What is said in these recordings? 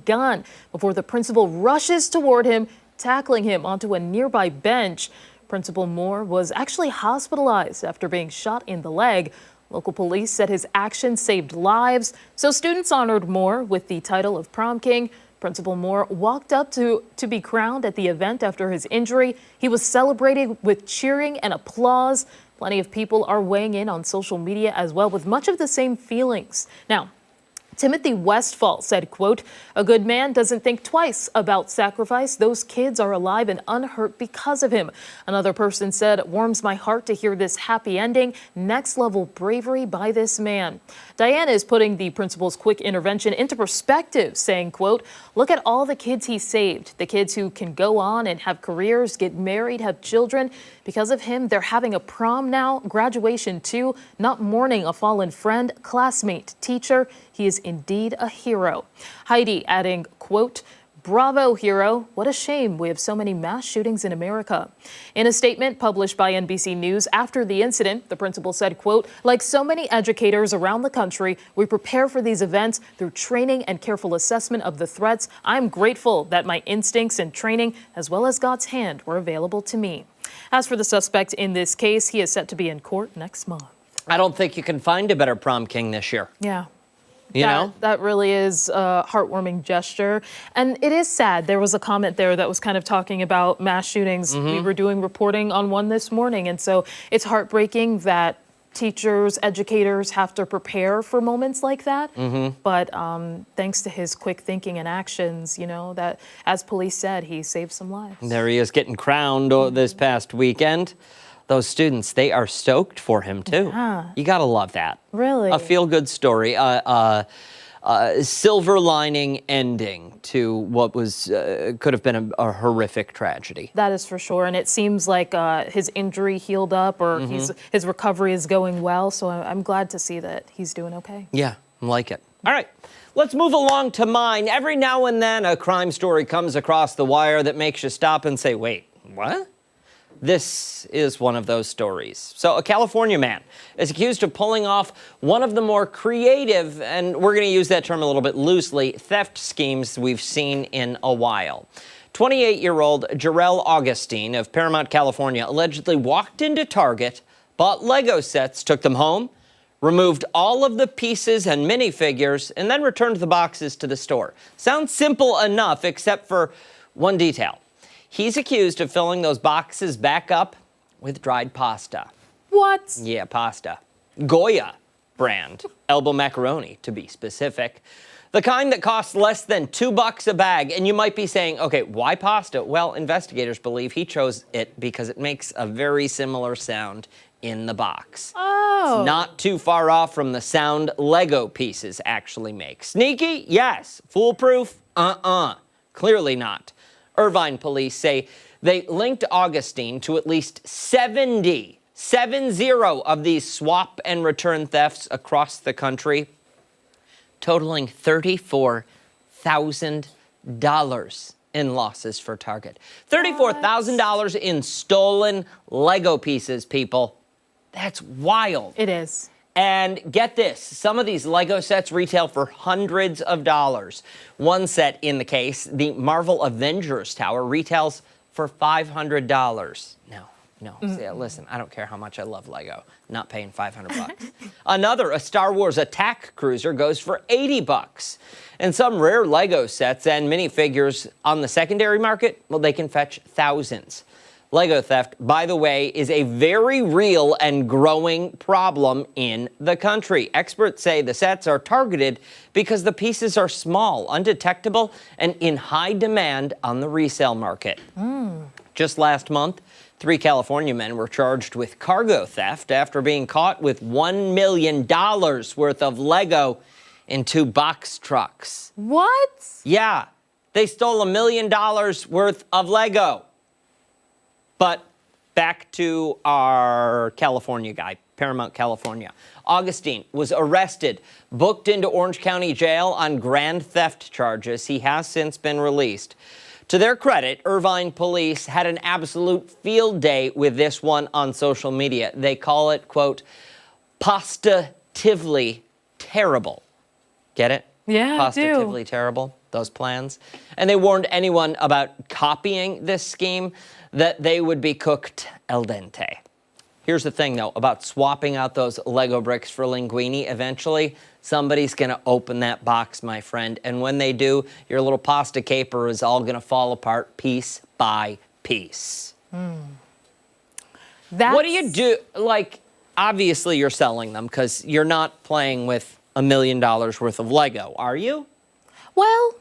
gun before the principal rushes toward him, tackling him onto a nearby bench. Principal Moore was actually hospitalized after being shot in the leg. Local police said his actions saved lives, so students honored Moore with the title of Prom King. Principal Moore walked up to be crowned at the event after his injury. He was celebrated with cheering and applause. Plenty of people are weighing in on social media as well with much of the same feelings. Now, Timothy Westfall said, quote, "A good man doesn't think twice about sacrifice. Those kids are alive and unhurt because of him." Another person said, "It warms my heart to hear this happy ending. Next level bravery by this man." Diana is putting the principal's quick intervention into perspective, saying, quote, "Look at all the kids he saved. The kids who can go on and have careers, get married, have children. Because of him, they're having a prom now, graduation too, not mourning a fallen friend, classmate, teacher. He is indeed a hero." Heidi adding, quote, "Bravo, hero. What a shame we have so many mass shootings in America." In a statement published by NBC News after the incident, the principal said, quote, "Like so many educators around the country, we prepare for these events through training and careful assessment of the threats. I'm grateful that my instincts and training, as well as God's hand, were available to me." As for the suspect in this case, he is set to be in court next month. I don't think you can find a better prom king this year. Yeah. You know? That really is a heartwarming gesture. And it is sad. There was a comment there that was kind of talking about mass shootings. We were doing reporting on one this morning. And so it's heartbreaking that teachers, educators have to prepare for moments like that. But thanks to his quick thinking and actions, you know, that, as police said, he saved some lives. There he is getting crowned this past weekend. Those students, they are stoked for him, too. Yeah. You got to love that. Really? A feel-good story. Silver lining ending to what was could have been a horrific tragedy. That is for sure. And it seems like his injury healed up, or his recovery is going well. So I'm glad to see that he's doing okay. Yeah, I like it. All right, let's move along to mine. Every now and then a crime story comes across the wire that makes you stop and say, wait, what? This is one of those stories. So a California man is accused of pulling off one of the more creative, and we're going to use that term a little bit loosely, theft schemes we've seen in a while. 28-year-old Jarrell Augustine of Paramount, California, allegedly walked into Target, bought Lego sets, took them home, removed all of the pieces and minifigures, and then returned the boxes to the store. Sounds simple enough, except for one detail. He's accused of filling those boxes back up with dried pasta. What? Yeah, pasta. Goya brand. Elbow macaroni, to be specific. The kind that costs less than $2 a bag. And you might be saying, okay, why pasta? Well, investigators believe he chose it because it makes a very similar sound in the box. Oh. It's not too far off from the sound Lego pieces actually make. Sneaky? Yes. Foolproof? Clearly not. Irvine police say they linked Augustine to at least 70 of these swap and return thefts across the country, totaling $34,000 in losses for Target. $34,000 in stolen Lego pieces, people. That's wild. It is. And get this, some of these Lego sets retail for hundreds of dollars. One set in the case, the Marvel Avengers Tower, retails for $500. No, see, listen, I don't care how much I love Lego. Not paying $500. Another, a Star Wars attack cruiser, goes for $80. And some rare Lego sets and minifigures on the secondary market, well, they can fetch thousands. Lego theft, by the way, is a very real and growing problem in the country. Experts say the sets are targeted because the pieces are small, undetectable, and in high demand on the resale market. Just last month, 3 California men were charged with cargo theft after being caught with $1 million worth of Lego in 2 box trucks. What? Yeah, they stole $1 million worth of Lego. But back to our California guy, Paramount, California. Augustine was arrested, booked into Orange County Jail on grand theft charges. He has since been released. To their credit, Irvine police had an absolute field day with this one on social media. They call it, quote, positively terrible. Get it? Yeah, Positively terrible. those plans. And they warned anyone about copying this scheme that they would be cooked al dente. Here's the thing, though, about swapping out those Lego bricks for linguine. Eventually, somebody's going to open that box, my friend. And when they do, your little pasta caper is all going to fall apart piece by piece. What do you do? Like, obviously, you're selling them because you're not playing with $1 million worth of Lego, are you? Well,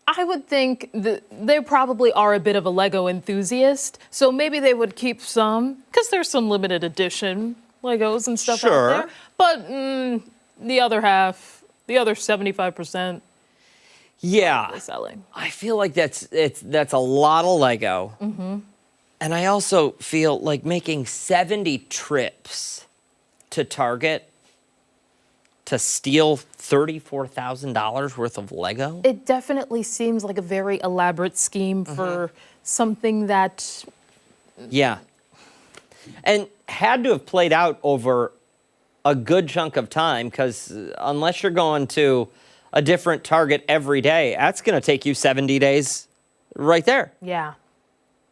I would think that they probably are a bit of a Lego enthusiast, so maybe they would keep some, because there's some limited edition Legos and stuff out Sure. there. But the other half, the other 75%, Yeah. they're selling. I feel like that's a lot of Lego. And I also feel like making 70 trips to Target to steal $34,000 worth of Lego? It definitely seems like a very elaborate scheme for something that, Yeah. And had to have played out over a good chunk of time, because unless you're going to a different Target every day, that's going to take you 70 days right there. yeah.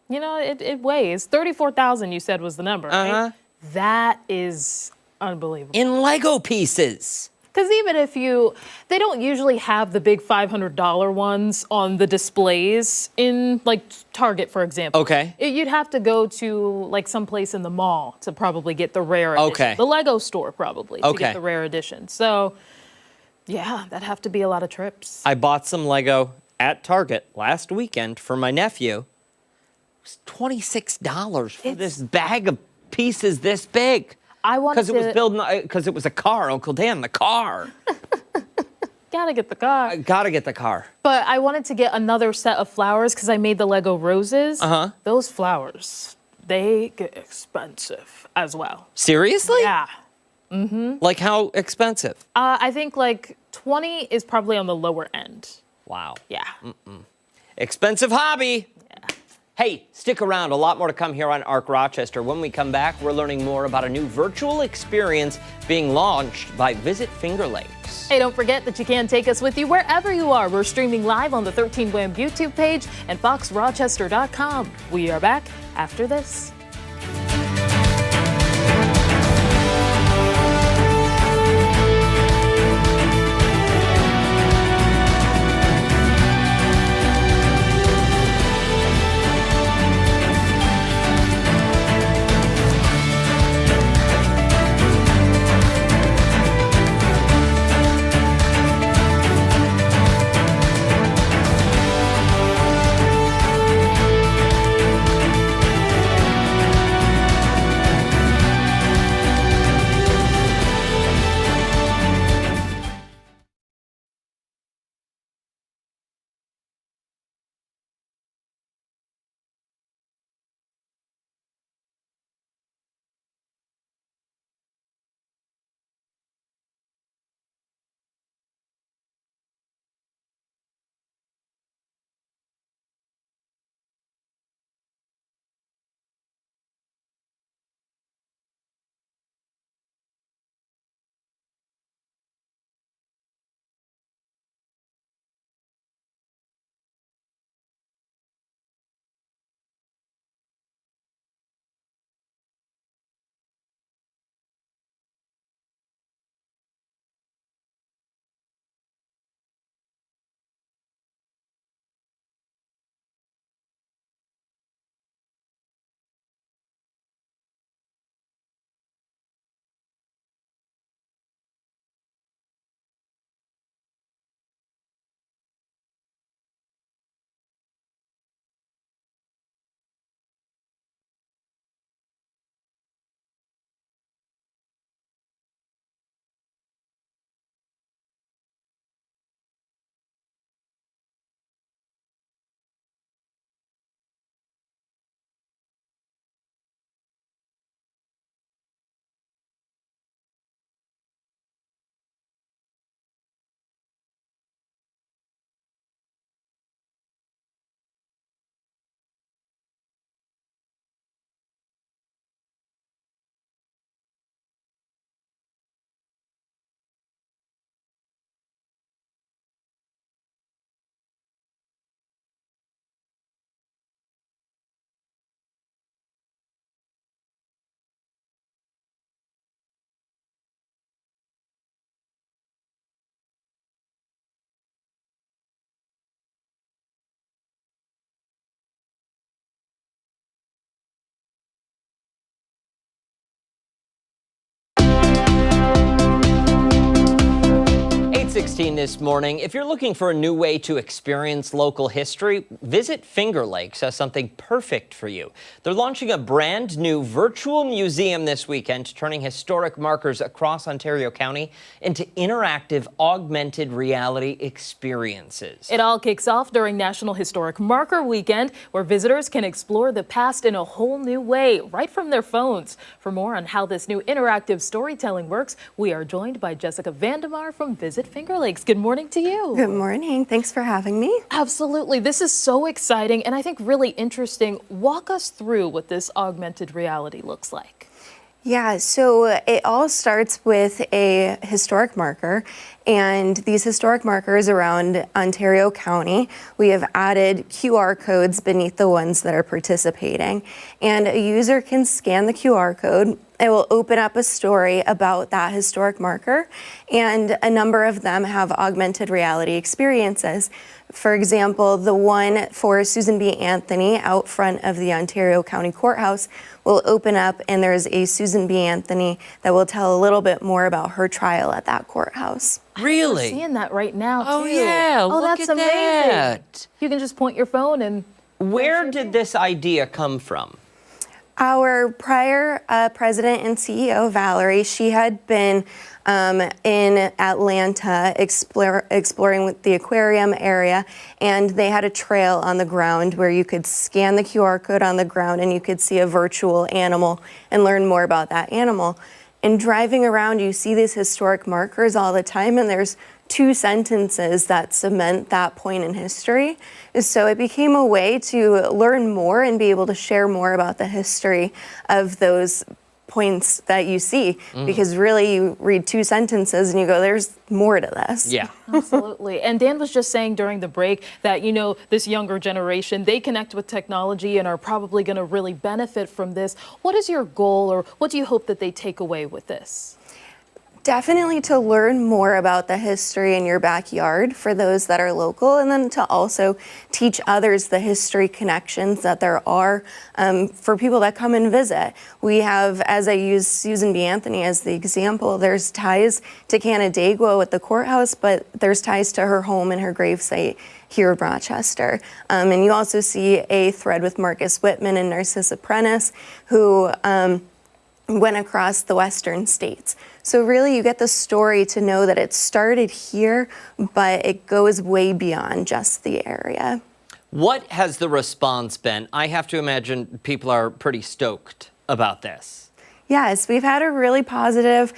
You know, it weighs. 34,000 you said was the number, right? That is unbelievable. In Lego pieces. Because even if they don't usually have the big $500 ones on the displays in, like, Target, for example. Okay. You'd have to go to, like, someplace in the mall to probably get the rare edition. Okay. The Lego store, probably, to Okay. get the rare edition. So, yeah, that'd have to be a lot of trips. I bought some Lego at Target last weekend for my nephew. It was $26 for this bag of pieces this big. I wanted Because it was to- building, because it was a car, Uncle Dan, the car. Gotta get the car. I gotta get the car. But I wanted to get another set of flowers because I made the Lego roses. Those flowers, they get expensive as well. Seriously? Yeah. Like how expensive? I think like 20 is probably on the lower end. Wow. Yeah. Expensive hobby. Hey, stick around. A lot more to come here on ARC Rochester. When we come back, we're learning more about a new virtual experience being launched by Visit Finger Lakes. Hey, don't forget that you can take us with you wherever you are. We're streaming live on the 13 WHAM YouTube page and foxrochester.com. We are back after this. 16 this morning. If you're looking for a new way to experience local history, visit Finger Lakes has something perfect for you. They're launching a brand new virtual museum this weekend, turning historic markers across Ontario County into interactive augmented reality experiences. It all kicks off during National Historic Marker Weekend, where visitors can explore the past in a whole new way, right from their phones. For more on how this new interactive storytelling works, we are joined by Jessica Vandemar from Visit Finger Lakes. Good morning to you. Good morning. Thanks for having me. Absolutely. This is so exciting and I think really interesting. Walk us through what this augmented reality looks like. Yeah, so it all starts with a historic marker, and these historic markers around Ontario County, we have added QR codes beneath the ones that are participating, and a user can scan the QR code. It will open up a story about that historic marker, and a number of them have augmented reality experiences. For example, the one for Susan B. Anthony out front of the Ontario County Courthouse will open up, and there's a Susan B. Anthony that will tell a little bit more about her trial at that courthouse. Really? We're seeing that right now, too. Oh, yeah. Oh, Look that's at amazing. that. You can just point your phone and... Where did this idea come from? Our prior president and CEO, Valerie, she had been in Atlanta exploring with the aquarium area, and they had a trail on the ground where you could scan the QR code on the ground and you could see a virtual animal and learn more about that animal. And driving around, you see these historic markers all the time, and there's two sentences that cement that point in history. So it became a way to learn more and be able to share more about the history of those points that you see, because really you read two sentences and you go, there's more to this. Yeah. Absolutely. And Dan was just saying during the break that, you know, this younger generation, they connect with technology and are probably going to really benefit from this. What is your goal, or what do you hope that they take away with this? Definitely to learn more about the history in your backyard for those that are local, and then to also teach others the history connections that there are for people that come and visit. We have, as I use Susan B. Anthony as the example, there's ties to Canandaigua with the courthouse, but there's ties to her home and her gravesite here in Rochester. And you also see a thread with Marcus Whitman and Narcissa Prentice, who went across the western states. So really you get the story to know that it started here, but it goes way beyond just the area. What has the response been? I have to imagine people are pretty stoked about this. Yes, we've had a really positive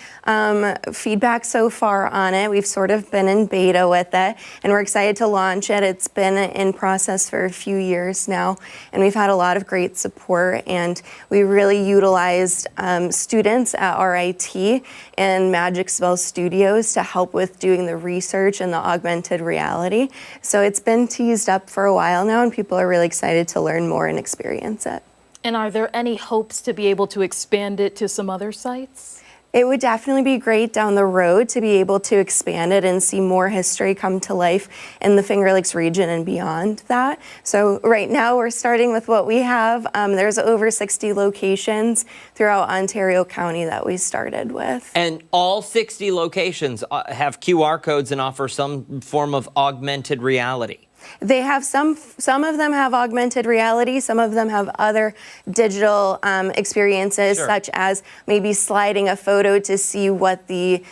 feedback so far on it. We've sort of been in beta with it, and we're excited to launch it. It's been in process for a few years now, and we've had a lot of great support, and we really utilized students at RIT and Magic Spell Studios to help with doing the research and the augmented reality. So it's been teased up for a while now, and people are really excited to learn more and experience it. And are there any hopes to be able to expand it to some other sites? It would definitely be great down the road to be able to expand it and see more history come to life in the Finger Lakes region and beyond that. So right now we're starting with what we have. There's over 60 locations throughout Ontario County that we started with. And all 60 locations have QR codes and offer some form of augmented reality. They have some of them have augmented reality, some of them have other digital experiences, Sure. such as maybe sliding a photo to see what the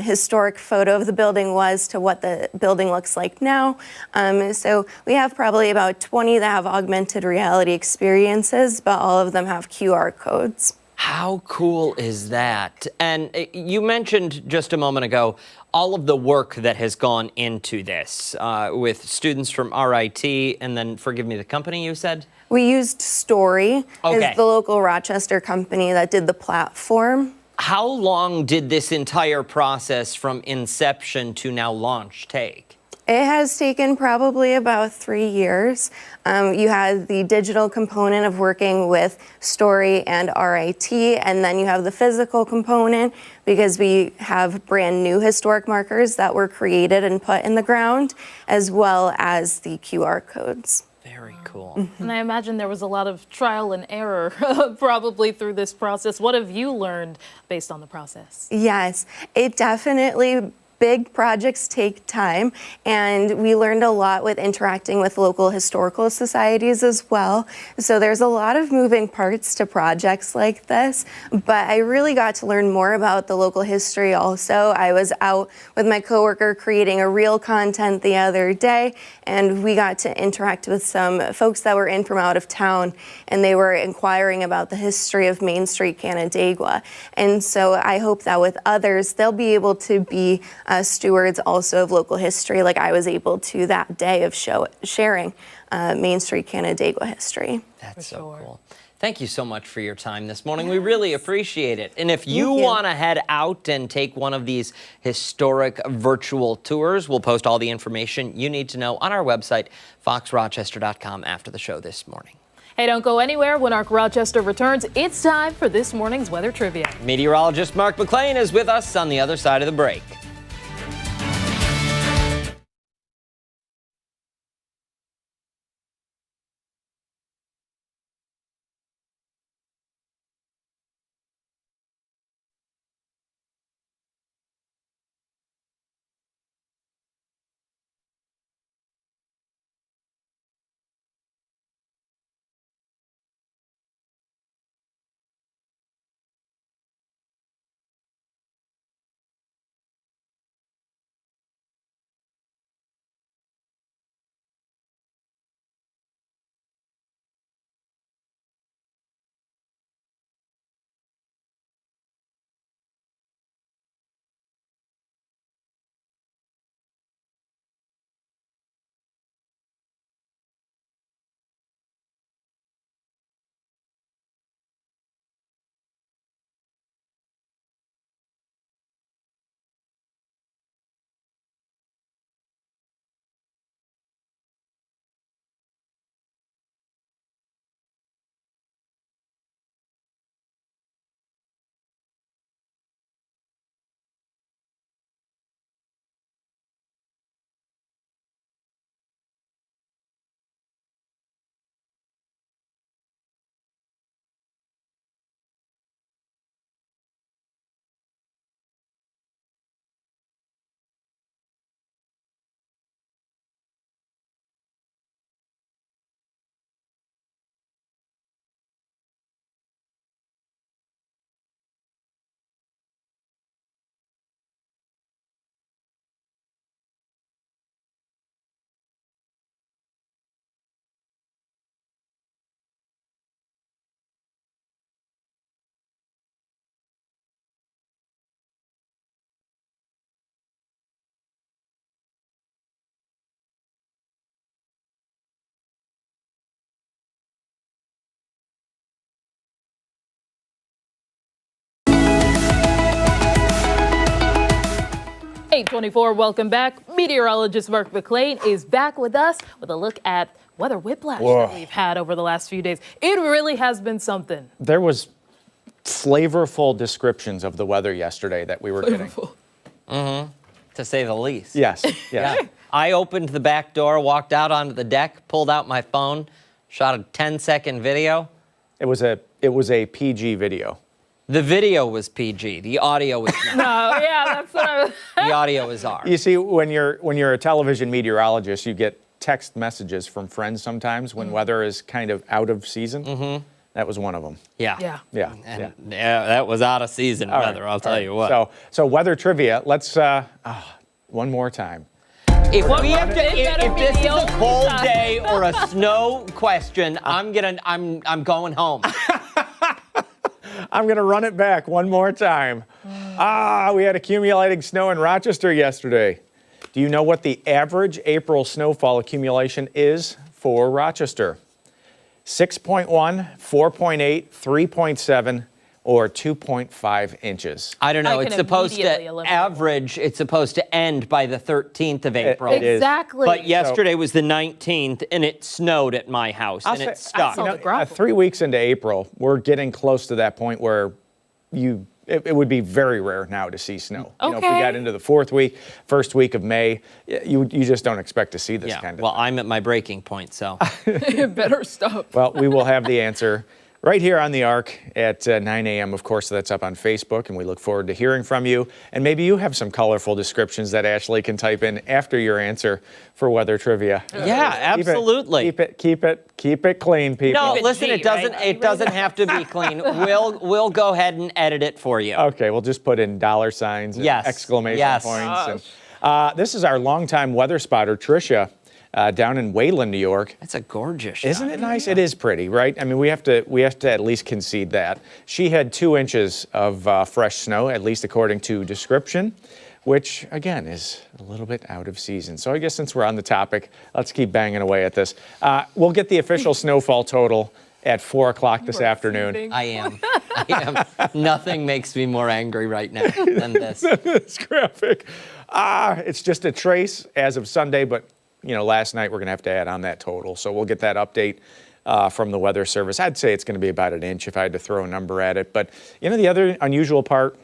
historic photo of the building was to what the building looks like now. So we have probably about 20 that have augmented reality experiences, but all of them have QR codes. How cool is that? And you mentioned just a moment ago all of the work that has gone into this with students from RIT, and then, forgive me, the company you said? We used Story Okay. as the local Rochester company that did the platform. How long did this entire process from inception to now launch take? It has taken probably about 3 years. You had the digital component of working with Story and RIT, and then you have the physical component because we have brand new historic markers that were created and put in the ground, as well as the QR codes. Very cool. And I imagine there was a lot of trial and error probably through this process. What have you learned based on the process? Yes, it definitely big projects take time, and we learned a lot with interacting with local historical societies as well. So there's a lot of moving parts to projects like this, but I really got to learn more about the local history also. I was out with my coworker creating a reel content the other day, and we got to interact with some folks that were in from out of town, and they were inquiring about the history of Main Street, Canandaigua. And so I hope that with others, they'll be able to be stewards also of local history, like I was able to that day of sharing Main Street, Canandaigua history. That's so cool. Thank you so much for your time this morning. We really appreciate it. And if you want to head out and take one of these historic virtual tours, we'll post all the information you need to know on our website, foxrochester.com, after the show this morning. Hey, don't go anywhere. When Arc Rochester returns, it's time for this morning's weather trivia. Meteorologist Mark McLean is with us on the other side of the break. .24, welcome back. Meteorologist Mark McLean is back with us with a look at weather whiplash that we've had over the last few days. It really has been something. There was flavorful descriptions of the weather yesterday that we were getting. To say the least. Yes. Yeah. I opened the back door, walked out onto the deck, pulled out my phone, shot a 10-second video. It was a PG video. The video was PG. The audio was not. Oh, yeah, that's what I was. The audio is R. You see, when you're a television meteorologist, you get text messages from friends sometimes when weather is kind of out of season. That was one of them. Yeah. Yeah. And that was out of season weather, I'll tell you what. So weather trivia, let's, one more time. If this is a cold day or a snow question, I'm going home. I'm going to run it back one more time. We had accumulating snow in Rochester yesterday. Do you know what the average April snowfall accumulation is for Rochester? 6.1, 4.8, 3.7, or 2.5 inches. I don't know. I It's can supposed immediately to eliminate average. It's supposed to end by the 13th of April. It is. Exactly. But yesterday was the 19th, and it snowed at my house, and it stuck. saw the graph. 3 weeks into April, we're getting close to that point where it would be very rare now to see snow. You know, if we Okay. got into the first week of May, you just don't expect to see this Yeah. kind of Well, thing. I'm at my breaking point, so. Better stop. Well, we will have the answer right here on the Arc at 9 a.m. Of course, that's up on Facebook, and we look forward to hearing from you. And maybe you have some colorful descriptions that Ashley can type in after your answer for weather trivia. Yeah, absolutely. Keep it clean, people. No, Keep it listen, G, it doesn't. right? It doesn't have to be clean. We'll go ahead and edit it for you. Okay, we'll just put in dollar signs and Yes. exclamation Yes. points. And, this is our longtime weather spotter, Tricia, down in Wayland, New York. That's a gorgeous shot. Isn't it nice? It is pretty, right? I mean, we have to at least concede that. She had 2 inches of fresh snow, at least according to description, which, again, is a little bit out of season. So I guess since we're on the topic, let's keep banging away at this. We'll get the official snowfall total at 4 o'clock this afternoon. I am. Nothing makes me more angry right now than this. This graphic. It's just a trace as of Sunday, but last night we're going to have to add on that total. So we'll get that update from the Weather Service. I'd say it's going to be about an inch if I had to throw a number at it. But the other unusual part,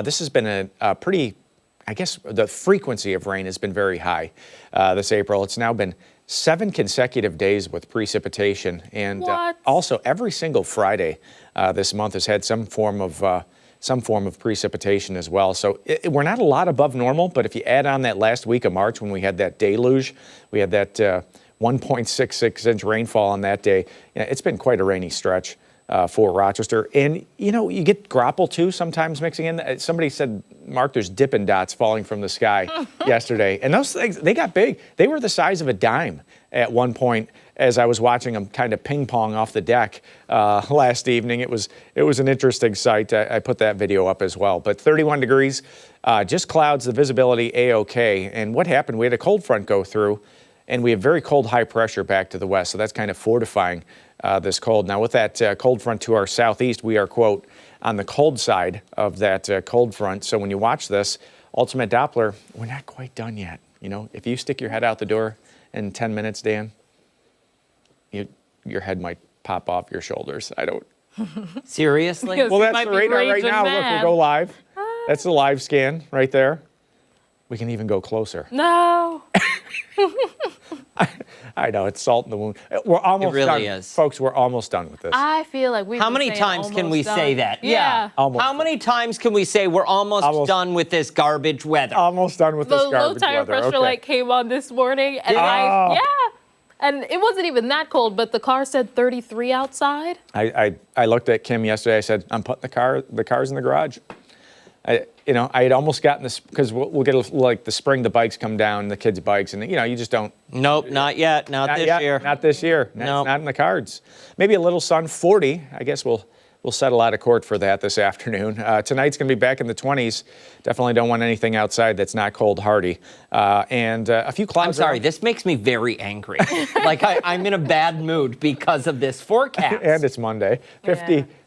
this has been a pretty, I guess the frequency of rain has been very high this April. It's now been 7 consecutive days with precipitation. And also every single Friday this month has had some form of precipitation as well. So we're not a lot above normal, but if you add on that last week of March when we had that deluge, we had that 1.66 inch rainfall on that day. It's been quite a rainy stretch for Rochester. And, you get grapple too sometimes mixing in. Somebody said, Mark, there's Dippin' Dots falling from the sky yesterday. And those things, they got big. They were the size of a dime at one point as I was watching them kind of ping pong off the deck last evening. It was an interesting sight. I put that video up as well. But 31 degrees, just clouds, the visibility A-OK. And what happened, we had a cold front go through, and we have very cold high pressure back to the west. So that's kind of fortifying this cold. Now with that cold front to our southeast, we are, quote, on the cold side of that cold front. So when you watch this, ultimate Doppler, we're not quite done yet. If you stick your head out the door in 10 minutes, Dan, your head might pop off your shoulders. I don't. Seriously? Because Well, you that's might the be radar right raging now. Look, mad. we'll go live. That's the live scan right there. We can even go closer. No. I know, it's salt in the wound. We're almost really done. is. Folks, we're almost done with this. I feel like we've How been many saying times can we almost say done. that? Yeah. Almost How done. many times can we say we're almost done with this garbage weather? Almost done with The this low garbage tire weather. pressure Okay. light came on this morning, and and it wasn't even that cold, but the car said 33 outside. I looked at Kim yesterday. I said, I'm putting the cars in the garage. I had almost gotten this because we'll get like the spring, the bikes come down, the kids' bikes, and you just don't. Nope, not yet. Not this yet, year. Not this year. Nope. Not in the cards. Maybe a little sun, 40. I guess we'll settle out of court for that this afternoon. Tonight's going to be back in the 20s. Definitely don't want anything outside that's not cold hardy. And a few clouds. I'm sorry, this makes me very angry. Like I'm in a bad mood because of this forecast. And it's Monday.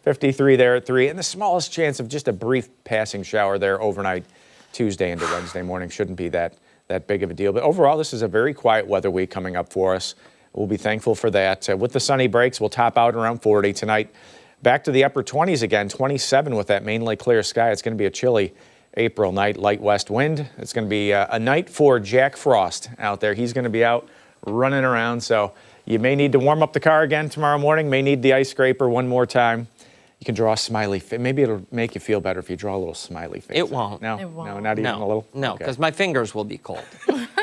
53 there at 3. And the smallest chance of just a brief passing shower there overnight, Tuesday into Wednesday morning. Shouldn't be that big of a deal. But overall, this is a very quiet weather week coming up for us. We'll be thankful for that. With the sunny breaks, we'll top out around 40 tonight. Back to the upper 20s again, 27 with that mainly clear sky. It's going to be a chilly April night, light west wind. It's going to be a night for Jack Frost out there. He's going to be out running around, so you may need to warm up the car again tomorrow morning, may need the ice scraper one more time. You can draw a smiley face. Maybe it'll make you feel better if you draw a little smiley face. It won't. No, It won't. no, not even a little? No, Okay. because my fingers will be cold.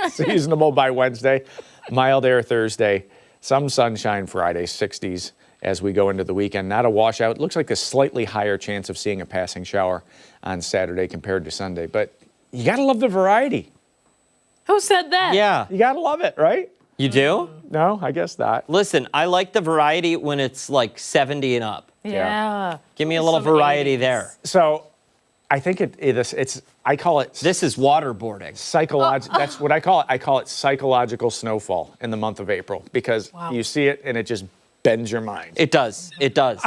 Seasonable by Wednesday, mild air Thursday, some sunshine Friday, 60s as we go into the weekend. Not a washout. Looks like a slightly higher chance of seeing a passing shower on Saturday compared to Sunday. But you got to love the variety. Who said that? Yeah. You got to love it, right? You do? No, I guess not. Listen, I like the variety when it's like 70 and up. Yeah. Give me a little Some variety 80s. there. So I think it's I call it This is waterboarding. psychological. That's what I call it. I call it psychological snowfall in the month of April because you see it and it just bends your mind. It does. It does.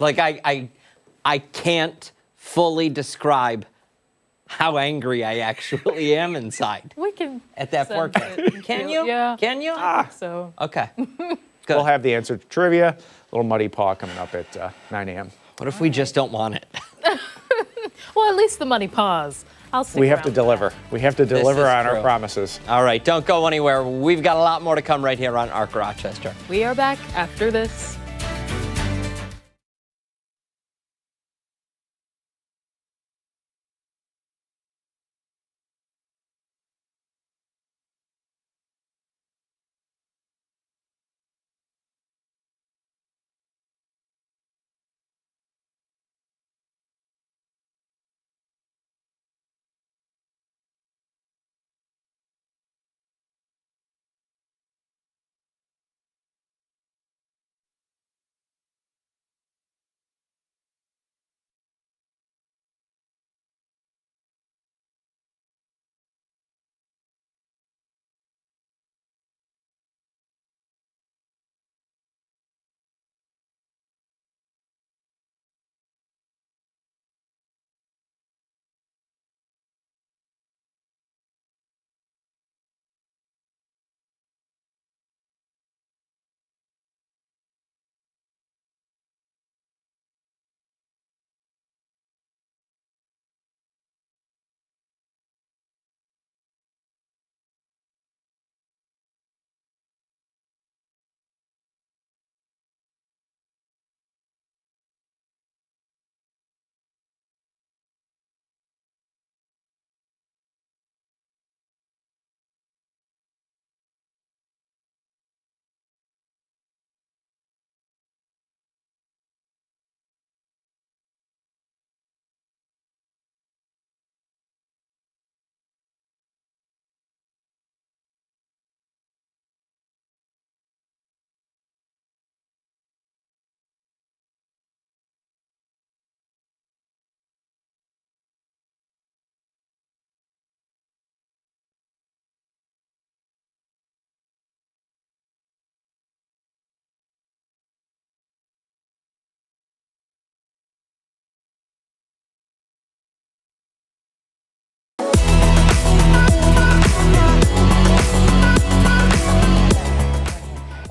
Like I can't fully describe how angry I actually am inside We can at that sense forecast. it. Can you? Yeah. Can you? So Okay. Good. We'll have the answer to trivia. A little muddy paw coming up at 9 a.m. What if we just don't want it? well, at least the money pause. I'll see. We have to deliver. We have to deliver is on our true. promises. All right, don't go anywhere. We've got a lot more to come right here on Arc Rochester. We are back after this.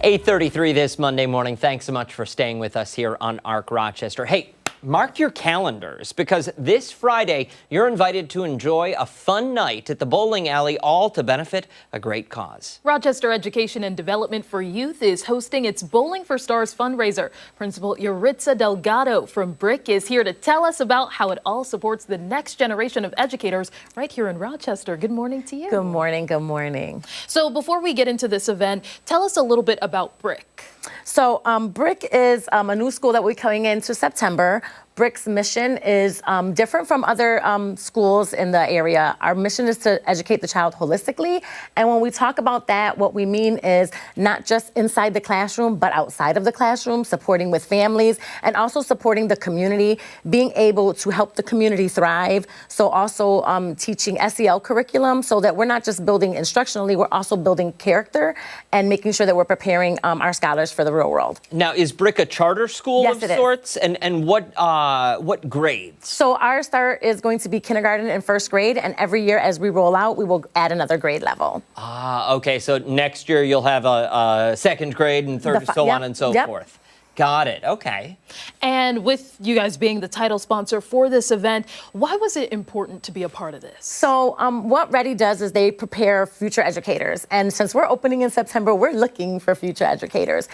8:33 this Monday morning. Thanks so much for staying with us here on ARC Rochester. Hey, mark your calendars because this Friday you're invited to enjoy a fun night at the bowling alley, all to benefit a great cause. Rochester Education and Development for Youth is hosting its Bowling for Stars fundraiser. Principal Yaritza Delgado from BRIC is here to tell us about how it all supports the next generation of educators right here in Rochester. Good morning to you. Good morning. Good morning. So before we get into this event, tell us a little bit about BRIC. So BRIC is a new school that we're coming into September. BRIC's mission is different from other schools in the area. Our mission is to educate the child holistically. And when we talk about that, what we mean is not just inside the classroom, but outside of the classroom, supporting with families and also supporting the community, being able to help the community thrive. So also teaching SEL curriculum so that we're not just building instructionally, we're also building character and making sure that we're preparing our scholars for the real world. Now, is BRIC a charter school Yes, of it is. sorts? And what grades? So our start is going to be kindergarten and first grade, and every year as we roll out, we will add another grade level. Okay, so next year you'll have a second grade and third, so on and so forth. Got it. Okay. And with you guys being the title sponsor for this event, why was it important to be a part of this? So what RIT does is they prepare future educators. And since we're opening in September, we're looking for future educators.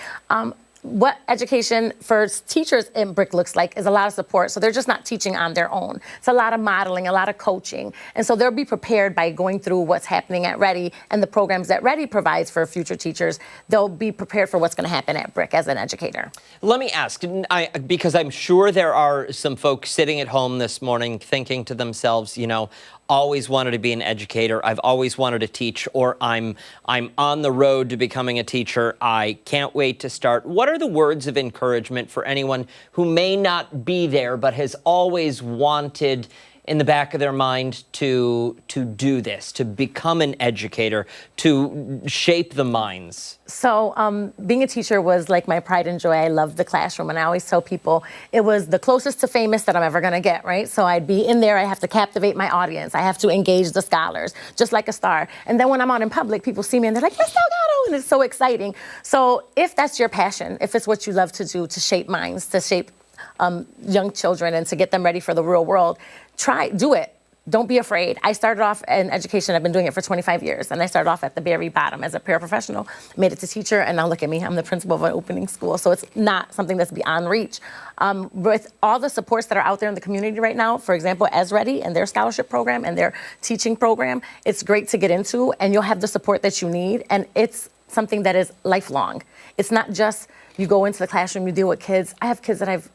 What education for teachers in BRIC looks like is a lot of support. So they're just not teaching on their own. It's a lot of modeling, a lot of coaching. And so they'll be prepared by going through what's happening at RIT and the programs that RIT provides for future teachers. They'll be prepared for what's going to happen at BRIC as an educator. Let me ask, because I'm sure there are some folks sitting at home this morning thinking to themselves, you know, always wanted to be an educator. I've always wanted to teach, or I'm on the road to becoming a teacher. I can't wait to start. What are the words of encouragement for anyone who may not be there but has always wanted in the back of their mind to do this, to become an educator, to shape the minds? So being a teacher was like my pride and joy. I loved the classroom, and I always tell people it was the closest to famous that I'm ever going to get, right? So I'd be in there. I have to captivate my audience. I have to engage the scholars, just like a star. And then when I'm out in public, people see me and they're like, Miss Delgado, and it's so exciting. So if that's your passion, if it's what you love to do, to shape minds, to shape young children and to get them ready for the real world, do it. Don't be afraid. I started off in education. I've been doing it for 25 years. And I started off at the very bottom as a paraprofessional, made it to teacher, and now look at me. I'm the principal of an opening school. So it's not something that's beyond reach. With all the supports that are out there in the community right now, for example, as RIT and their scholarship program and their teaching program, it's great to get into, and you'll have the support that you need. And it's something that is lifelong. It's not just you go into the classroom, you deal with kids. I have kids that I've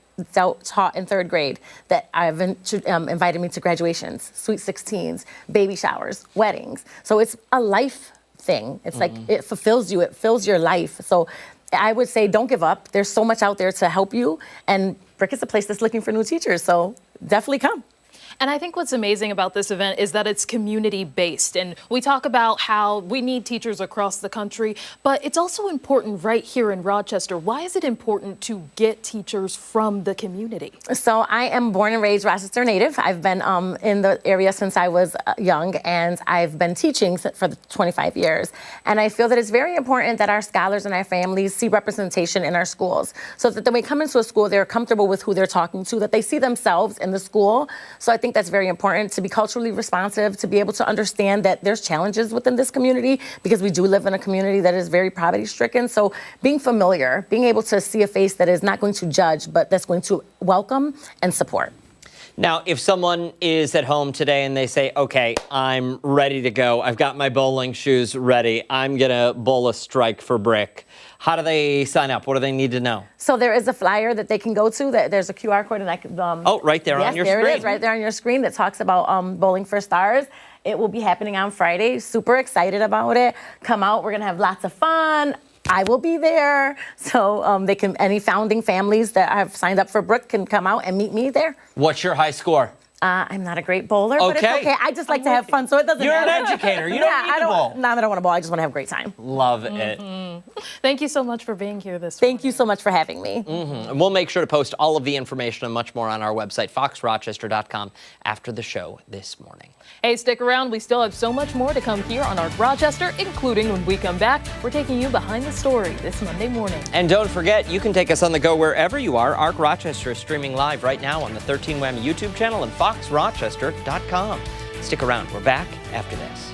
taught in third grade that I've invited me to graduations, sweet 16s, baby showers, weddings. So it's a life thing. It's like it fulfills you. It fills your life. So I would say don't give up. There's so much out there to help you. And BRIC is a place that's looking for new teachers. So definitely come. And I think what's amazing about this event is that it's community-based. And we talk about how we need teachers across the country, but it's also important right here in Rochester. Why is it important to get teachers from the community? So I am born and raised Rochester native. I've been in the area since I was young, and I've been teaching for 25 years. And I feel that it's very important that our scholars and our families see representation in our schools, so that when they come into a school, they're comfortable with who they're talking to, that they see themselves in the school. So I think that's very important, to be culturally responsive, to be able to understand that there's challenges within this community, because we do live in a community that is very poverty-stricken. So being familiar, being able to see a face that is not going to judge, but that's going to welcome and support. Now, if someone is at home today and they say, okay, I'm ready to go, I've got my bowling shoes ready, I'm going to bowl a strike for BRIC, how do they sign up? What do they need to know? So there is a flyer that they can go to. There's a QR code, and I can. Oh, right there on your screen. Yes, there it is, right there on your screen, that talks about Bowling for Stars. It will be happening on Friday. Super excited about it. Come out. We're gonna have lots of fun. I will be there. So any founding families that have signed up for BRIC can come out and meet me there. What's your high score? I'm not a great bowler, but it's okay. I just like to have fun, so it doesn't You're matter. an educator. You don't need to bowl. Not that I want to bowl. I just want to have a great time. Love it. Thank you so much for being here this Thank you so much for having me. And we'll make sure to post all of the information and much more on our website, foxrochester.com, after the show this morning. Hey, stick around. We still have so much more to come here on ARC Rochester, including when we come back, we're taking you behind the story this Monday morning. And don't forget, you can take us on the go wherever you are. ARC Rochester is streaming live right now on the 13 Wham YouTube channel and foxrochester.com. Stick around. We're back after this.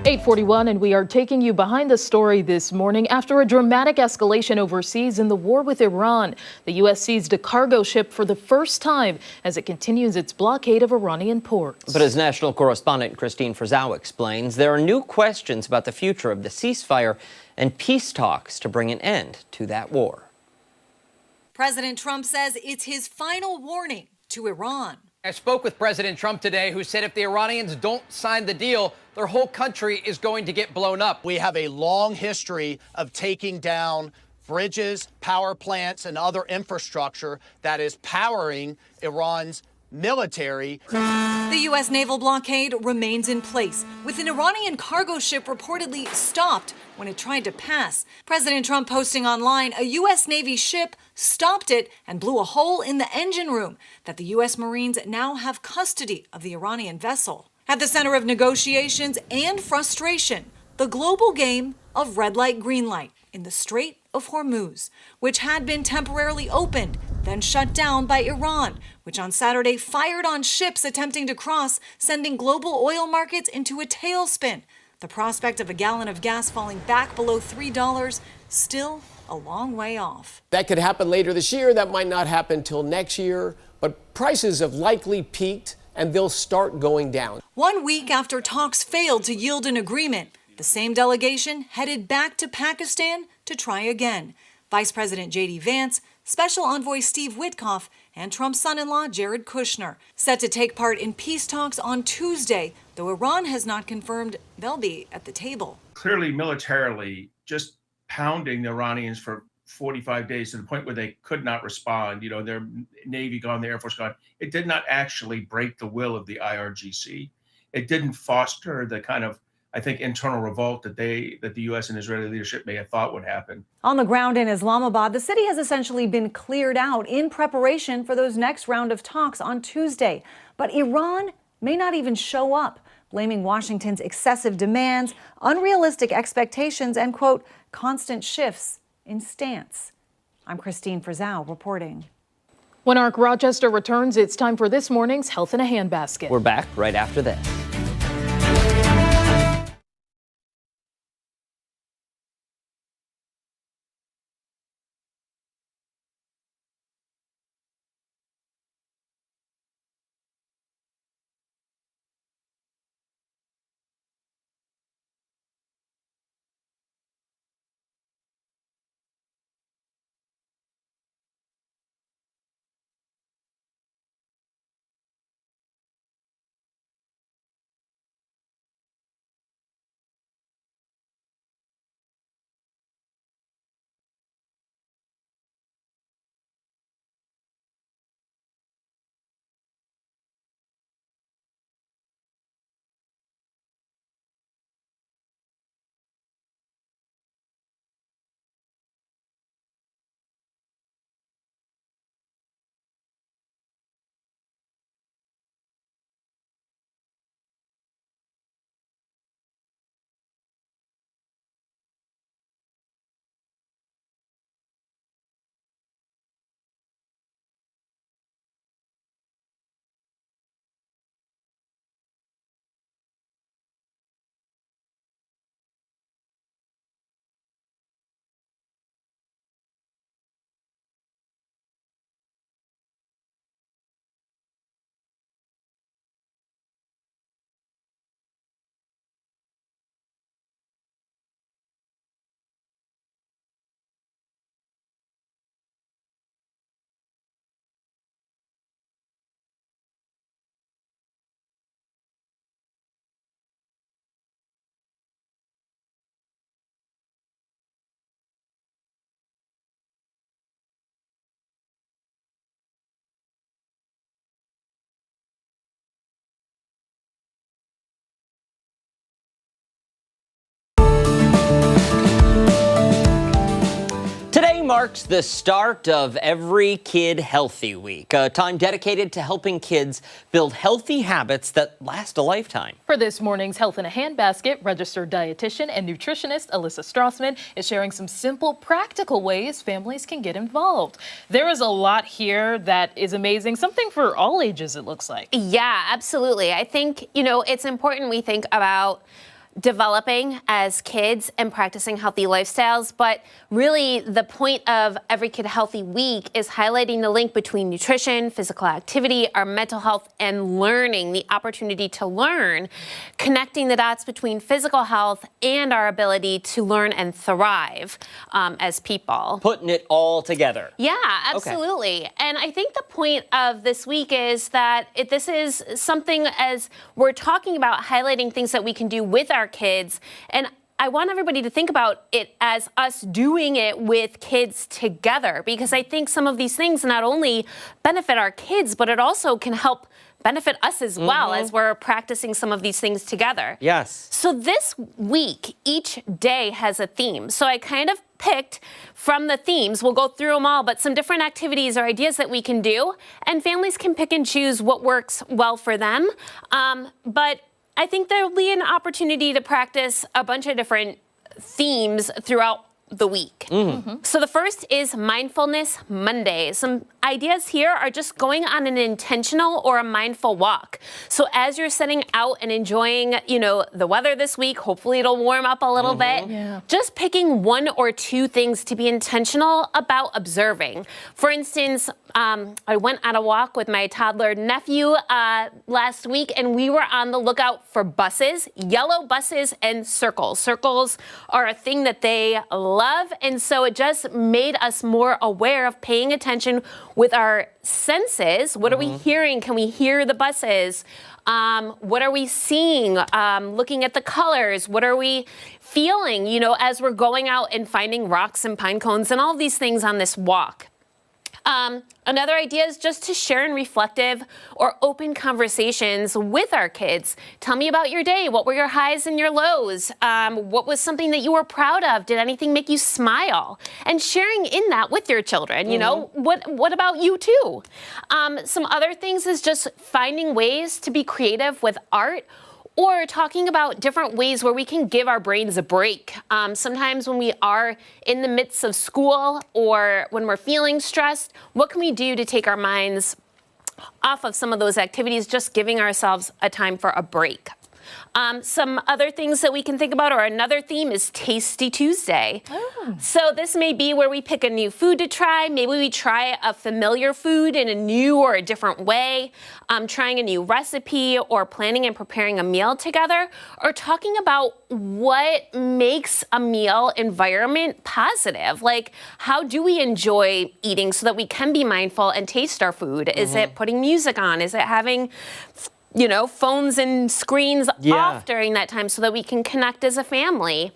.41, and we are taking you behind the story this morning after a dramatic escalation overseas in the war with Iran. The U.S. seized a cargo ship for the first time as it continues its blockade of Iranian ports. But as national correspondent Christine Frizzau explains, there are new questions about the future of the ceasefire and peace talks to bring an end to that war. President Trump says it's his final warning to Iran. I spoke with President Trump today, who said if the Iranians don't sign the deal, their whole country is going to get blown up. We have a long history of taking down bridges, power plants, and other infrastructure that is powering Iran's military. The U.S. naval blockade remains in place, with an Iranian cargo ship reportedly stopped when it tried to pass. President Trump posting online a U.S. Navy ship stopped it and blew a hole in the engine room, that the U.S. Marines now have custody of the Iranian vessel. At the center of negotiations and frustration, the global game of red light, green light in the Strait of Hormuz, which had been temporarily opened, then shut down by Iran, which on Saturday fired on ships attempting to cross, sending global oil markets into a tailspin. The prospect of a gallon of gas falling back below $3 still a long way off. That could happen later this year. That might not happen till next year. But prices have likely peaked and they'll start going down. 1 week after talks failed to yield an agreement, The same delegation headed back to Pakistan to try again. Vice President J.D. Vance, Special Envoy Steve Witkoff, and Trump's son-in-law Jared Kushner, set to take part in peace talks on Tuesday, though Iran has not confirmed they'll be at the table. Clearly, militarily, just pounding the Iranians for 45 days to the point where they could not respond, their Navy gone, the Air Force gone, it did not actually break the will of the IRGC. It didn't foster the kind of, I think, internal revolt that the U.S. and Israeli leadership may have thought would happen. On the ground in Islamabad, the city has essentially been cleared out in preparation for those next round of talks on Tuesday. But Iran may not even show up, blaming Washington's excessive demands, unrealistic expectations, and, quote, constant shifts in stance. I'm Christine Frizzau reporting. When ARC Rochester returns, it's time for this morning's Health in a Handbasket. We're back right after this. Today marks the start of Every Kid Healthy Week, a time dedicated to helping kids build healthy habits that last a lifetime. For this morning's Health in a Handbasket, registered dietitian and nutritionist Alyssa Strassman is sharing some simple, practical ways families can get involved. There is a lot here that is amazing, something for all ages, it looks like. Yeah, absolutely. I think, it's important we think about developing as kids and practicing healthy lifestyles, but really the point of Every Kid Healthy Week is highlighting the link between nutrition, physical activity, our mental health, and learning, the opportunity to learn, connecting the dots between physical health and our ability to learn and thrive as people. Putting it all together. Yeah, absolutely. Okay. And I think the point of this week is that this is something, as we're talking about highlighting things that we can do with our kids, and I want everybody to think about it as us doing it with kids together, because I think some of these things not only benefit our kids, but it also can help benefit us as well as we're practicing some of these things together. Yes. So this week, each day has a theme. So I kind of picked from the themes, we'll go through them all, but some different activities or ideas that we can do, and families can pick and choose what works well for them. But I think there'll be an opportunity to practice a bunch of different themes throughout the week. So the first is Mindfulness Monday. Some ideas here are just going on an intentional or a mindful walk. So as you're setting out and enjoying, the weather this week, hopefully it'll warm up a little bit. Yeah. Just picking one or two things to be intentional about observing. For instance, I went on a walk with my toddler nephew last week, and we were on the lookout for buses, yellow buses and circles. Circles are a thing that they love, and so it just made us more aware of paying attention with our senses. What are we hearing? Can we hear the buses? What are we seeing? Looking at the colors. What are we feeling, as we're going out and finding rocks and pine cones and all of these things on this walk? Another idea is just to share in reflective or open conversations with our kids. Tell me about your day. What were your highs and your lows? What was something that you were proud of? Did anything make you smile? And sharing in that with your children, what about you too? Some other things is just finding ways to be creative with art, or talking about different ways where we can give our brains a break. Sometimes when we are in the midst of school or when we're feeling stressed, what can we do to take our minds off of some of those activities, just giving ourselves a time for a break? Some other things that we can think about, or another theme, is Tasty Tuesday. So this may be where we pick a new food to try. Maybe we try a familiar food in a new or a different way, trying a new recipe, or planning and preparing a meal together, or talking about what makes a meal environment positive. Like, how do we enjoy eating so that we can be mindful and taste our food? Is it putting music on? Is it having phones and screens off during that time so that we can connect as a family?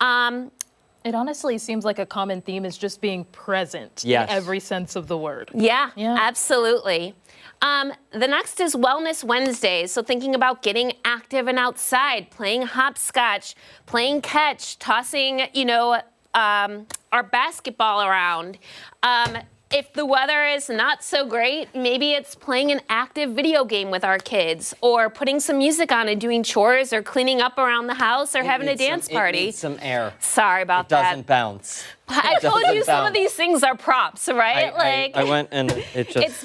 It honestly seems like a common theme is just being present in every sense of the word. Yeah, absolutely. The next is Wellness Wednesdays. So thinking about getting active and outside, playing hopscotch, playing catch, tossing, our basketball around. If the weather is not so great, maybe it's playing an active video game with our kids, or putting some music on and doing chores, or cleaning up around the house, or having a dance party. It needs some air. Sorry about that. It doesn't bounce. I told you some of these things are props, right? I went and it just... It's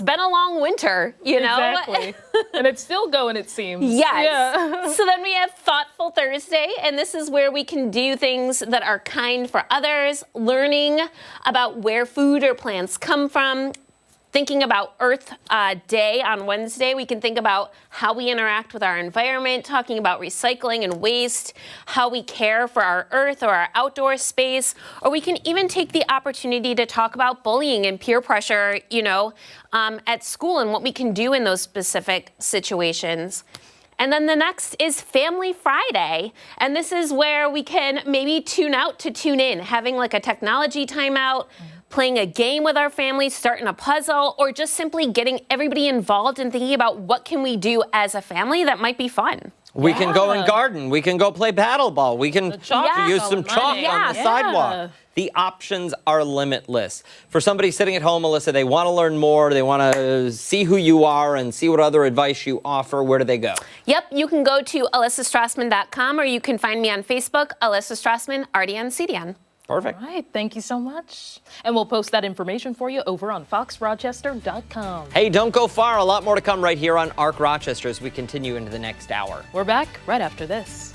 been a long winter, Exactly. And it's still going, it seems. Yes. Yeah. So then we have Thoughtful Thursday, and this is where we can do things that are kind for others, learning about where food or plants come from. Thinking about Earth Day on Wednesday, we can think about how we interact with our environment, talking about recycling and waste, how we care for our earth or our outdoor space, or we can even take the opportunity to talk about bullying and peer pressure, at school, and what we can do in those specific situations. And then the next is Family Friday. And this is where we can maybe tune out to tune in, having like a technology timeout, playing a game with our family, starting a puzzle, or just simply getting everybody involved and thinking about what can we do as a family that might be fun. We can go and garden. We can go play paddleball. We can use some chalk on the sidewalk. The options are limitless. For somebody sitting at home, Alyssa, they want to learn more. They want to see who you are and see what other advice you offer. Where do they go? Yep, you can go to alyssastrassman.com, or you can find me on Facebook, Alyssa Strassman, RDN CDN. Perfect. All right, thank you so much. And we'll post that information for you over on foxrochester.com. Hey, don't go far. A lot more to come right here on ARC Rochester as we continue into the next hour. We're back right after this.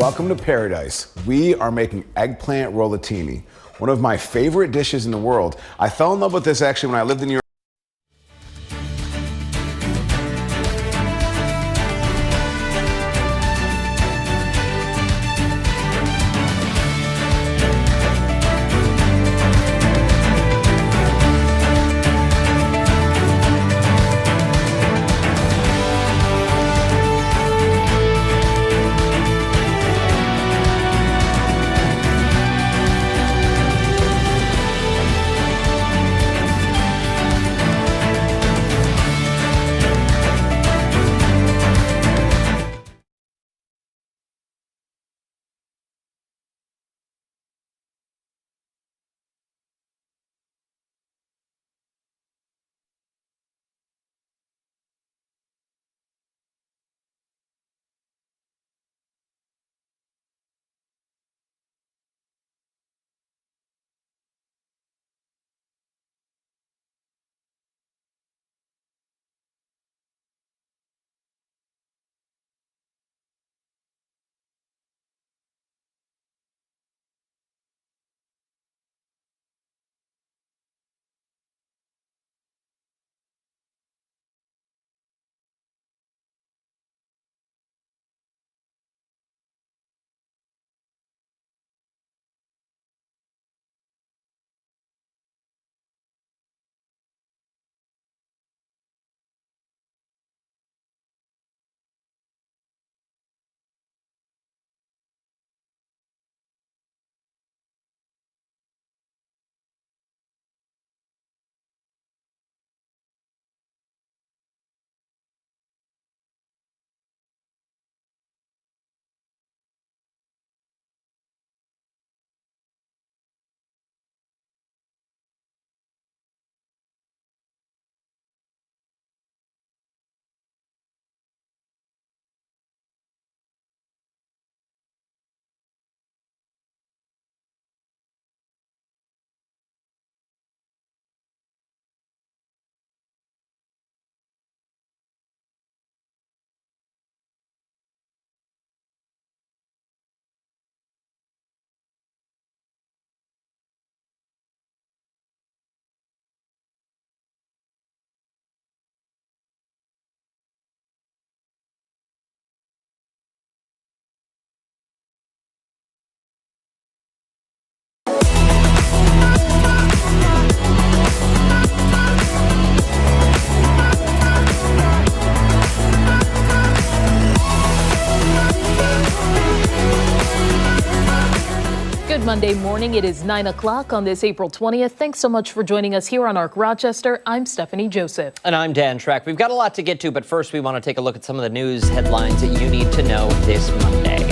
Welcome to paradise. We are making eggplant rollatini, one of my favorite dishes in the world. I fell in love with this actually when I lived in New York. Good Monday morning. It is 9 o'clock on this April 20th. Thanks so much for joining us here on ARC Rochester. I'm Stephanie Joseph. And I'm Dan Schreck. We've got a lot to get to, but first we want to take a look at some of the news headlines that you need to know this Monday.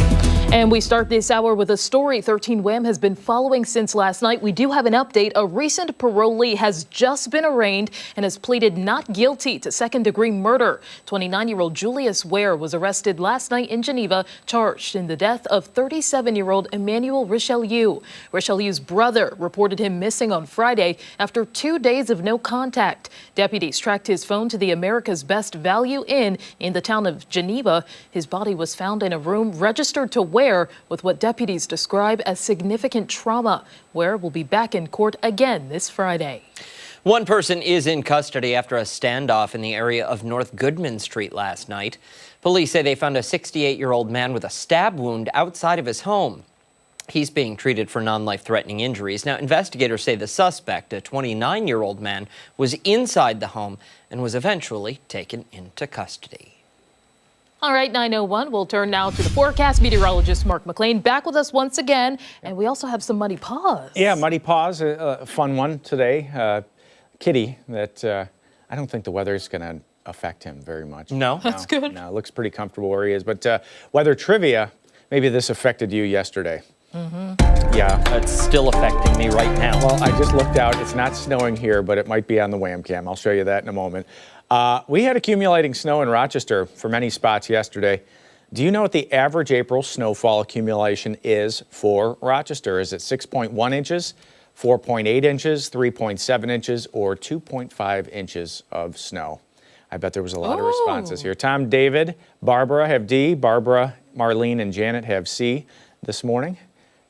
And we start this hour with a story 13 WHAM has been following since last night. We do have an update. A recent parolee has just been arraigned and has pleaded not guilty to second-degree murder. 29-year-old Julius Ware was arrested last night in Geneva, charged in the death of 37-year-old Emmanuel Richelieu. Richelieu's brother reported him missing on Friday after 2 days of no contact. Deputies tracked his phone to the America's Best Value Inn in the town of Geneva. His body was found in a room registered to Ware with what deputies describe as significant trauma. Ware will be back in court again this Friday. One person is in custody after a standoff in the area of North Goodman Street last night. Police say they found a 68-year-old man with a stab wound outside of his home. He's being treated for non-life-threatening injuries. Now, investigators say the suspect, a 29-year-old man, was inside the home and was eventually taken into custody. All right, 9:01. We'll turn now to the forecast. Meteorologist Mark McLean back with us once again. And we also have some muddy paws. Yeah, muddy paws, a fun one today. Kitty, that I don't think the weather's going to affect him very much. No? That's good. No, it looks pretty comfortable where he is. But weather trivia, maybe this affected you yesterday. Yeah. It's still affecting me right now. Well, I just looked out. It's not snowing here, but it might be on the Wham Cam. I'll show you that in a moment. We had accumulating snow in Rochester for many spots yesterday. Do you know what the average April snowfall accumulation is for Rochester? Is it 6.1 inches, 4.8 inches, 3.7 inches, or 2.5 inches of snow? I bet there was a lot of responses here. Tom, David, Barbara have D. Barbara, Marlene and Janet have C this morning.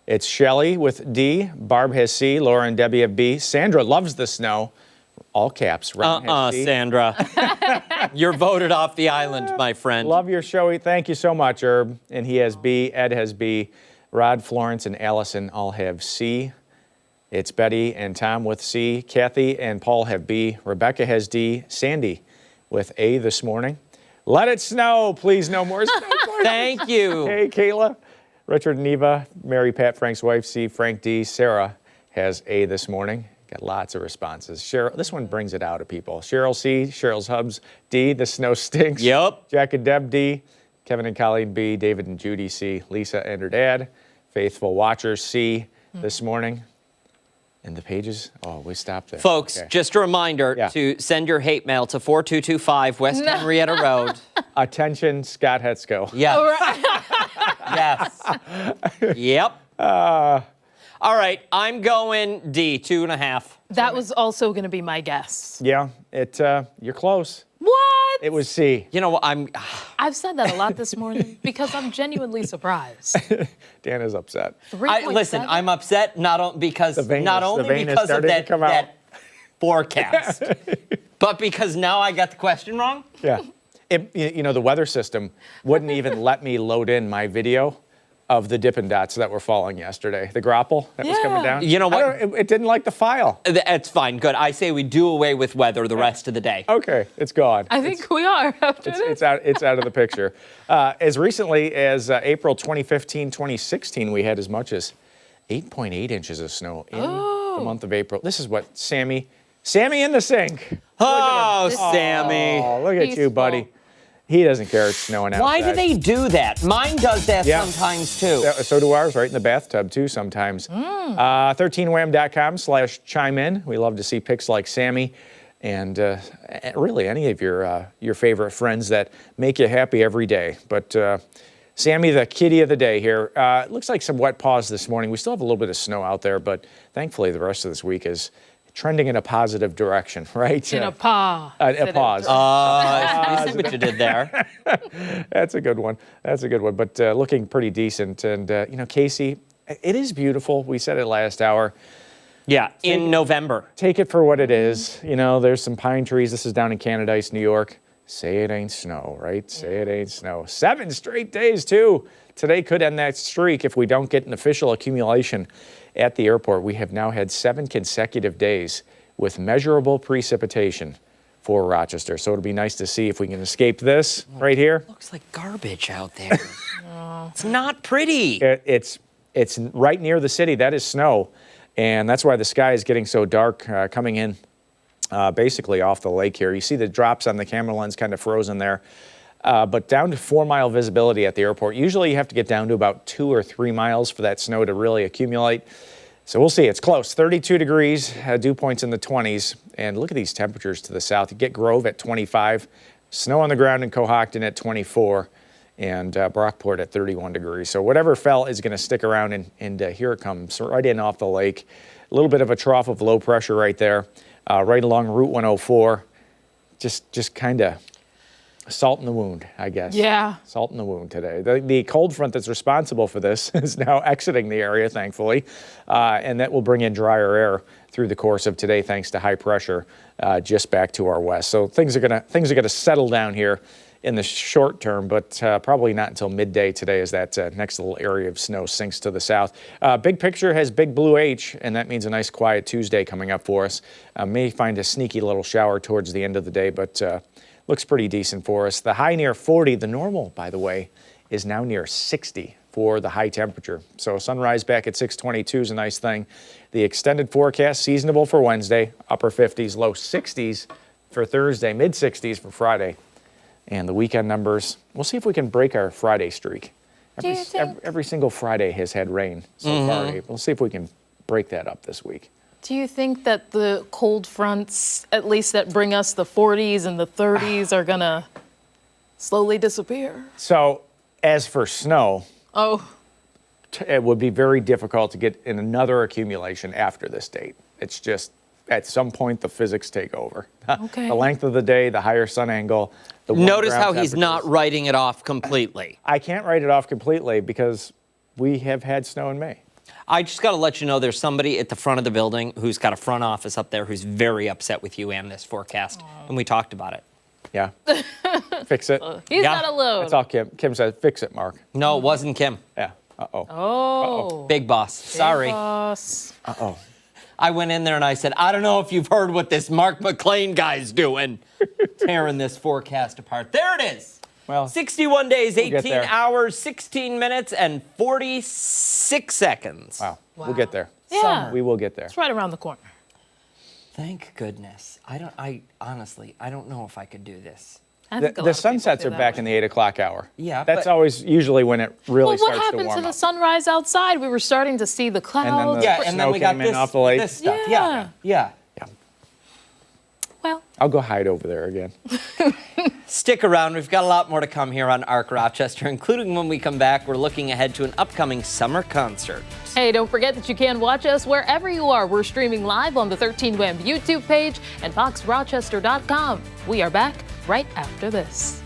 It's Shelley with D. Barb has C. Laura and Debbie have B. Sandra loves the snow. All caps. Has C. Sandra. You're voted off the island, my friend. Love your show. Thank you so much, Herb. And he has B. Ed has B. Rod, Florence, and Allison all have C. It's Betty and Tom with C. Kathy and Paul have B. Rebecca has D. Sandy with A this morning. Let it snow, please. No more snow. Thank you. Hey, Kayla. Richard and Eva, Mary, Pat, Frank's wife, C. Frank D. Sarah has A this morning. Got lots of responses. Cheryl, this one brings it out of people. Cheryl C. Cheryl's Hubs D. The snow stinks. Yep. Jack and Deb D. Kevin and Colleen B. David and Judy C. Lisa and her dad. Faithful Watchers C. This morning. And the pages, we stopped there. Folks, Okay. just a reminder to send your hate mail to 4225 West Henrietta Road. Attention, Scott Hetzko. Yes. Yes. Yep. All right, I'm going D, 2.5. That was also going to be my guess. Yeah, you're close. What? It was C. You know what? I've said that a lot this morning because I'm genuinely surprised. Dan is upset. Listen, I'm upset not only because of that forecast, but because now I got the question wrong. Yeah. The weather system wouldn't even let me load in my video of the Dippin' Dots that were falling yesterday. The grapple that was coming down. You know what? It didn't like the file. It's fine. Good. I say we do away with weather the rest of the day. Okay, it's gone. I think we are after this. It's out of the picture. As recently as April 2015, 2016, we had as much as 8.8 inches of snow in the month of April. This is what Sammy in the sink. Oh, Sammy. Oh, look at you, buddy. He doesn't care it's snowing outside. Why do they do that? Mine does that sometimes, too. So do ours, right in the bathtub, too, sometimes. 13wham.com/chime in. We love to see pics like Sammy and really any of your favorite friends that make you happy every day. But Sammy, the kitty of the day here. It looks like some wet paws this morning. We still have a little bit of snow out there, but thankfully the rest of this week is trending in a positive direction, right? In a paw. A pause. I see what you did there. That's a good one. But looking pretty decent. And, Casey, it is beautiful. We said it last hour. Yeah, in November. Take it for what it is. There's some pine trees. This is down in Canadice, New York. Say it ain't snow, right? Say it ain't snow. 7 straight days, too. Today could end that streak if we don't get an official accumulation at the airport. We have now had 7 consecutive days with measurable precipitation for Rochester. So it'll be nice to see if we can escape this right here. Looks like garbage out there. It's not pretty. It's right near the city. That is snow. And that's why the sky is getting so dark coming in basically off the lake here. You see the drops on the camera lens kind of frozen there. But down to 4-mile visibility at the airport. Usually you have to get down to about 2 or 3 miles for that snow to really accumulate. So we'll see. It's close. 32 degrees, dew points in the 20s. And look at these temperatures to the south. You get Grove at 25, snow on the ground in Cohocton at 24, and Brockport at 31 degrees. So whatever fell is going to stick around, and here it comes, right in off the lake. A little bit of a trough of low pressure right there, right along Route 104. Just kind of salt in the wound, I guess. Yeah. Salt in the wound today. The cold front that's responsible for this is now exiting the area, thankfully, and that will bring in drier air through the course of today, thanks to high pressure just back to our west. So things are gonna settle down here in the short term, but probably not until midday today as that next little area of snow sinks to the south. Big picture has big blue H, and that means a nice quiet Tuesday coming up for us. May find a sneaky little shower towards the end of the day, but looks pretty decent for us. The high near 40, the normal, by the way, is now near 60 for the high temperature. So sunrise back at 6:22 is a nice thing. The extended forecast, seasonable for Wednesday, upper 50s, low 60s for Thursday, mid 60s for Friday. And the weekend numbers, we'll see if we can break our Friday streak. Every single Friday has had rain so far. We'll see if we can break that up this week. Do you think that the cold fronts, at least that bring us the 40s and the 30s, are going to slowly disappear? So, as for snow, Oh, it would be very difficult to get in another accumulation after this date. It's just at some point the physics take over. Okay. The length of the day, the higher sun angle. The Notice how ground he's not temperatures. writing it off completely. I can't write it off completely because we have had snow in May. I just got to let you know there's somebody at the front of the building who's got a front office up there who's very upset with you and this forecast, and we talked about it. Yeah. Fix it. He's Yeah. not alone. That's all Kim. Kim said, fix it, Mark. No, it wasn't Kim. Yeah. Uh-oh. Oh. Big boss. Sorry. Boss. Uh-oh. I went in there and I said, I don't know if you've heard what this Mark McLean guy's doing. Tearing this forecast apart. There it is. Well, 61 days, we'll get 18 there. hours, 16 minutes, and 46 seconds. Wow. We'll get there. Yeah. We will get there. It's right around the corner. Thank goodness. Honestly, I don't know if I could do this. I think a lot The of people sunsets feel are that back way. in the 8 o'clock hour. Yeah, That's but- always usually when it really Well, what starts to happened warm to the up. sunrise outside? We were starting to see the And then clouds. the Yeah, and then snow we got came in this, off the lake. this stuff. Yeah. Yeah. Well, I'll go hide over there again. Stick around. We've got a lot more to come here on ARC Rochester, including when we come back, we're looking ahead to an upcoming summer concert. hey, don't forget that you can watch us wherever you are. We're streaming live on the 13WAM YouTube page and foxrochester.com. We are back right after this.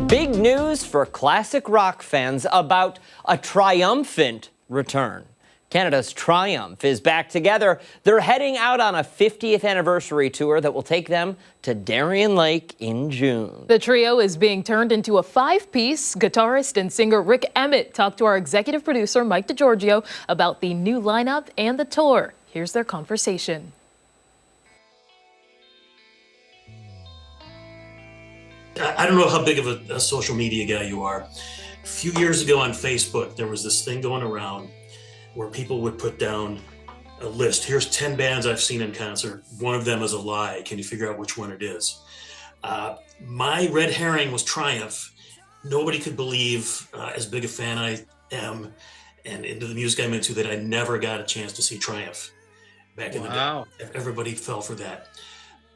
Big news for classic rock fans about a triumphant return. Canada's Triumph is back together. They're heading out on a 50th anniversary tour that will take them to Darien Lake in June. The trio is being turned into a five-piece. Guitarist and singer Rick Emmett talked to our executive producer, Mike DeGiorgio, about the new lineup and the tour. Here's their conversation. I don't know how big of a social media guy you are. A few years ago on Facebook, there was this thing going around where people would put down a list. Here's 10 bands I've seen in concert. One of them is a lie. Can you figure out which one it is? My red herring was Triumph. nobody could believe, as big a fan I am, and into the music I'm into, that I never got a chance to see Triumph back in the day. Everybody fell for that.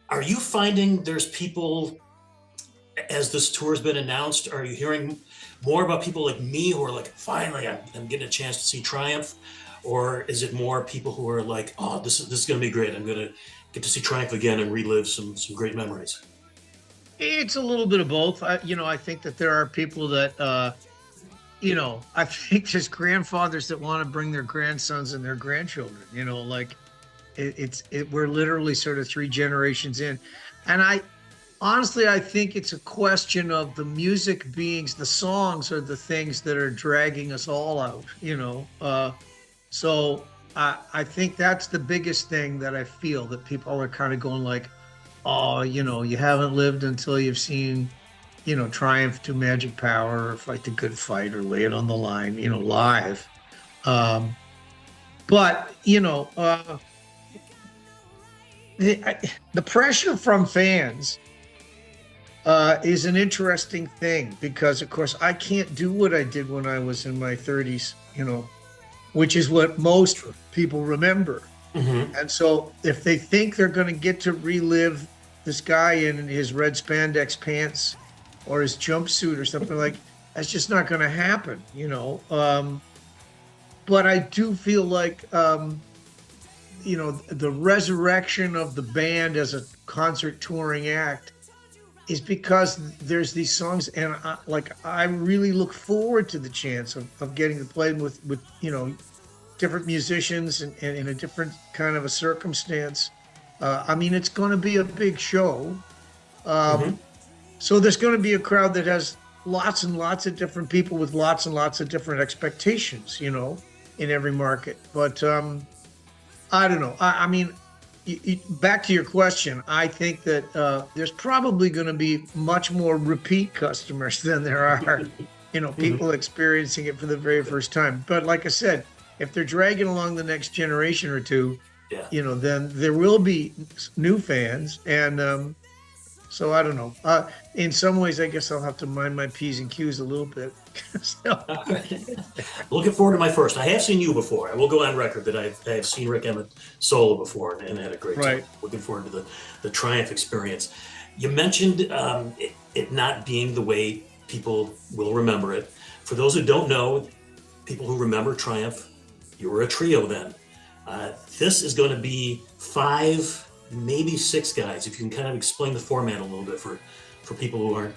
Are you finding there's people, as this tour has been announced, are you hearing more about people like me who are like, finally, I'm getting a chance to see Triumph? Or is it more people who are like, oh, this is going to be great. I'm going to get to see Triumph again and relive some great memories? It's a little bit of both. I think that there are people that, I think there's grandfathers that want to bring their grandsons and their grandchildren, we're literally sort of 3 generations in. And honestly, I think it's a question of the music beings, the songs are the things that are dragging us all out, So I think that's the biggest thing that I feel, that people are kind of going like, oh, you haven't lived until you've seen, Triumph do Magic Power or Fight the Good Fight or Lay It on the Line, live. But, the pressure from fans is an interesting thing because, of course, I can't do what I did when I was in my 30s, which is what most people remember. Mm-hmm. And so if they think they're going to get to relive this guy in his red spandex pants or his jumpsuit or something, like, that's just not going to happen, But I do feel like, the resurrection of the band as a concert touring act is because there's these songs, and I really look forward to the chance of getting to play with different musicians and in a different kind of a circumstance. It's going to be a big show. So there's going to be a crowd that has lots and lots of different people with lots and lots of different expectations, in every market. But I don't know. Back to your question, I think that there's probably going to be much more repeat customers than there are, people experiencing it for the very first time. But like I said, if they're dragging along the next generation or two, then there will be new fans. And so I don't know. In some ways, I guess I'll have to mind my P's and Q's a little bit. Looking forward to my first. I have seen you before. I will go on record that I have seen Rick Emmett solo before and had a great time. Looking forward to the Triumph experience. You mentioned it not being the way people will remember it. For those who don't know, people who remember Triumph, you were a trio then. This is going to be 5, maybe 6 guys. If you can kind of explain the format a little bit for people who aren't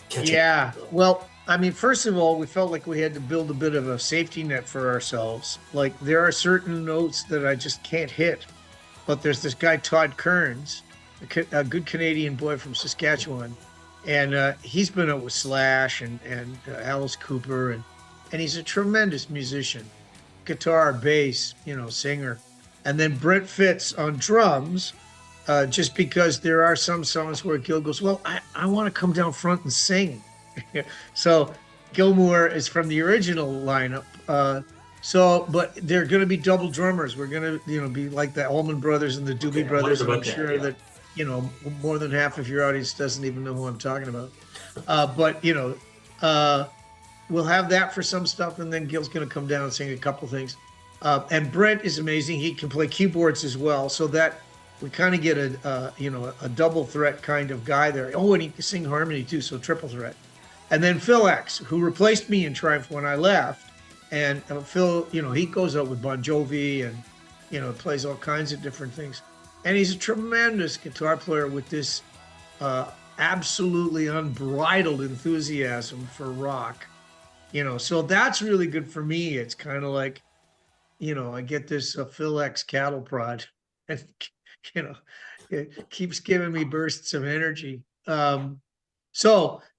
catching. Yeah, well, first of all, we felt like we had to build a bit of a safety net for ourselves. Like, there are certain notes that I just can't hit. But there's this guy, Todd Kearns, a good Canadian boy from Saskatchewan. And he's been out with Slash and Alice Cooper. And he's a tremendous musician. Guitar, bass, singer. And then Brent Fitz on drums, just because there are some songs where Gil goes, well, I want to come down front and sing. So Gilmore is from the original lineup. But they're going to be double drummers. We're going to, be like the Allman Brothers and the Doobie Brothers. And I'm sure that, more than half of your audience doesn't even know who I'm talking about. We'll have that for some stuff, and then Gil's going to come down and sing a couple things. And Brent is amazing. He can play keyboards as well, so that we kind of get a double threat kind of guy there. Oh, and he can sing harmony too, so triple threat. And then Phil X, who replaced me in Triumph when I left. And Phil, he goes out with Bon Jovi and, plays all kinds of different things. And he's a tremendous guitar player with this absolutely unbridled enthusiasm for rock. So that's really good for me. It's kind of like, I get this Phil X cattle prod, and, it keeps giving me bursts of energy.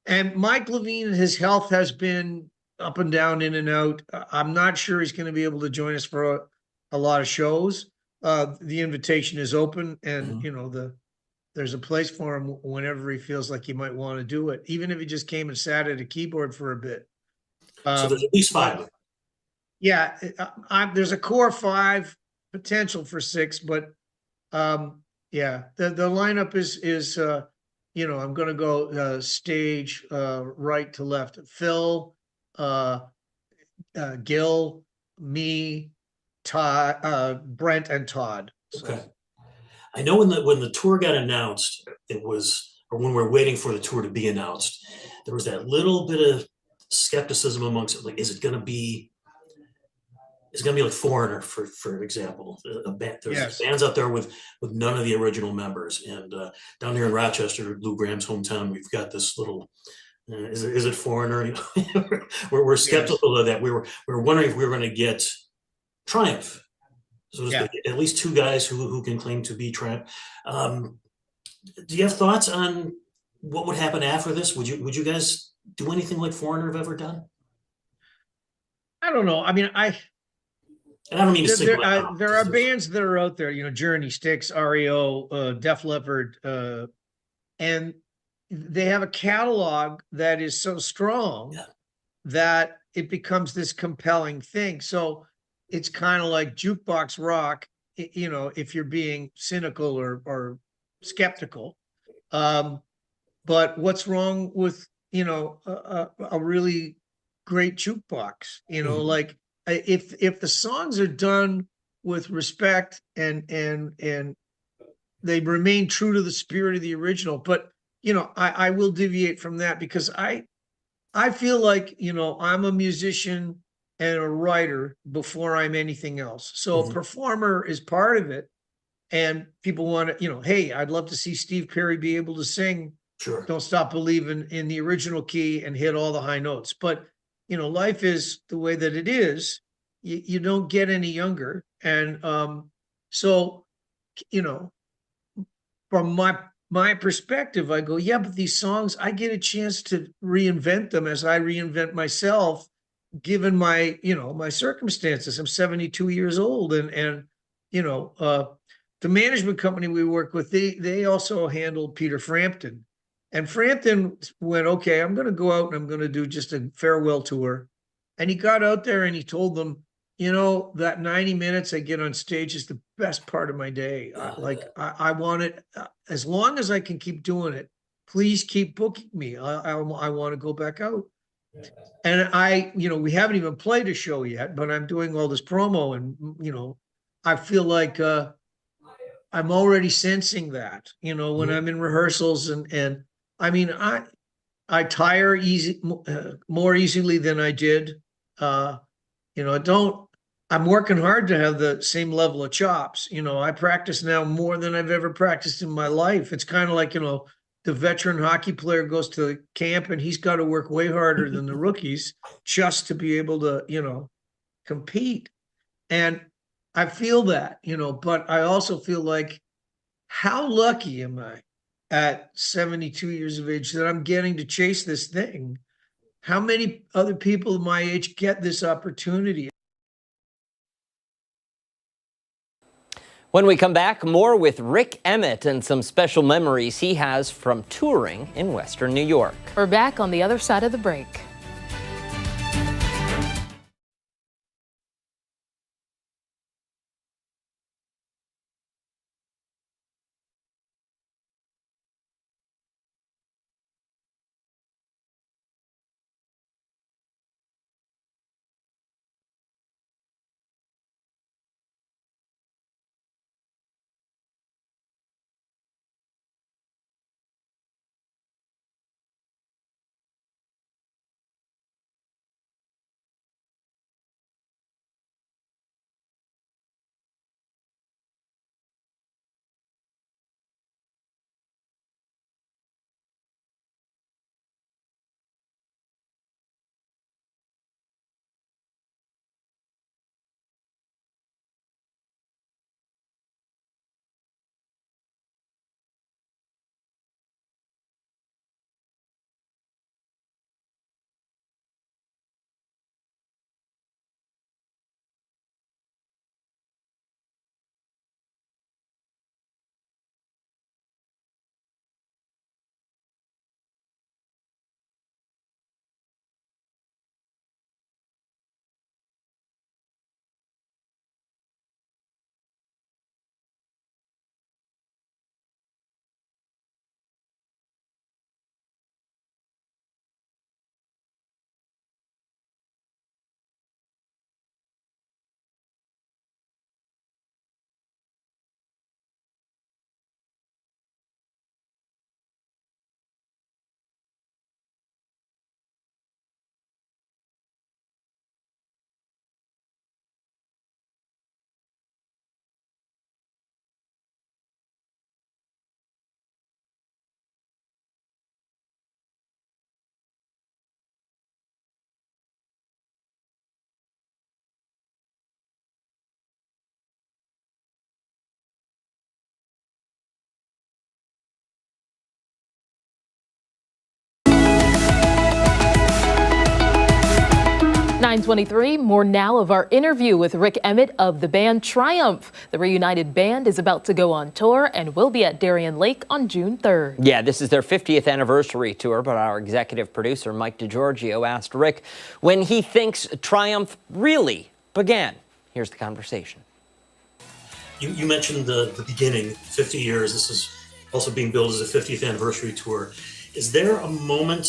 And Mike Levine, his health has been up and down, in and out. I'm not sure he's going to be able to join us for a lot of shows. The invitation is open, and there's a place for him whenever he feels like he might want to do it, even if he just came and sat at a keyboard for a bit. So there's at least 5. Yeah, there's a core 5, potential for 6, but the lineup is I'm going to go stage right to left. Phil, Gil, me, Todd, Brent, and Todd. So. Okay. I know when the tour got announced, or when we're waiting for the tour to be announced, there was that little bit of skepticism amongst it. Like, is it going to be? It's going to be like Foreigner, for example. There's bands out there with none of the original members, and down here in Rochester, Lou Graham's hometown, we've got this little. Is it Foreigner? we're skeptical of that. We were wondering if we were going to get Triumph. So there's at least two guys who can claim to be Triumph. Do you have thoughts on what would happen after this? Would you guys do anything like Foreigner have ever done? I don't know. I mean, I don't mean to single out. There are bands that are out there, Journey, Styx, REO, Def Leppard, and they have a catalog that is so strong that it becomes this compelling thing. So it's kind of like jukebox rock, if you're being cynical or skeptical. But what's wrong with, a really great jukebox? Like if the songs are done with respect and they remain true to the spirit of the original. But, I will deviate from that because I feel like, I'm a musician and a writer before I'm anything else. So a performer is part of it. And people want to, hey, I'd love to see Steve Perry be able to sing Sure. Don't Stop Believing in the original key and hit all the high notes. But, life is the way that it is. You don't get any younger. And so, from my perspective, I go, yeah, but these songs, I get a chance to reinvent them as I reinvent myself, given my, my circumstances. I'm 72 years old and the management company we work with, they also handled Peter Frampton. And Frampton went, okay, I'm going to go out and I'm going to do just a farewell tour. And he got out there and he told them, that 90 minutes I get on stage is the best part of my day. I want it as long as I can keep doing it. Please keep booking me. I want to go back out. And we haven't even played a show yet, but I'm doing all this promo and, I feel like I'm already sensing that, when I'm in rehearsals and I mean, I tire more easily than I did. I'm working hard to have the same level of chops. I practice now more than I've ever practiced in my life. It's kind of like, the veteran hockey player goes to camp and he's got to work way harder than the rookies just to be able to, compete. And I feel that, but I also feel like, how lucky am I at 72 years of age that I'm getting to chase this thing? How many other people my age get this opportunity? When we come back, more with Rick Emmett and some special memories he has from touring in Western New York. We're back on the other side of the break. 9:23, more now of our interview with Rick Emmett of the band Triumph. The reunited band is about to go on tour and will be at Darien Lake on June 3rd. Yeah, this is their 50th anniversary tour, but our executive producer, Mike DeGiorgio, asked Rick when he thinks Triumph really began. Here's the conversation. You mentioned the beginning, 50 years. This is also being billed as a 50th anniversary tour. Is there a moment?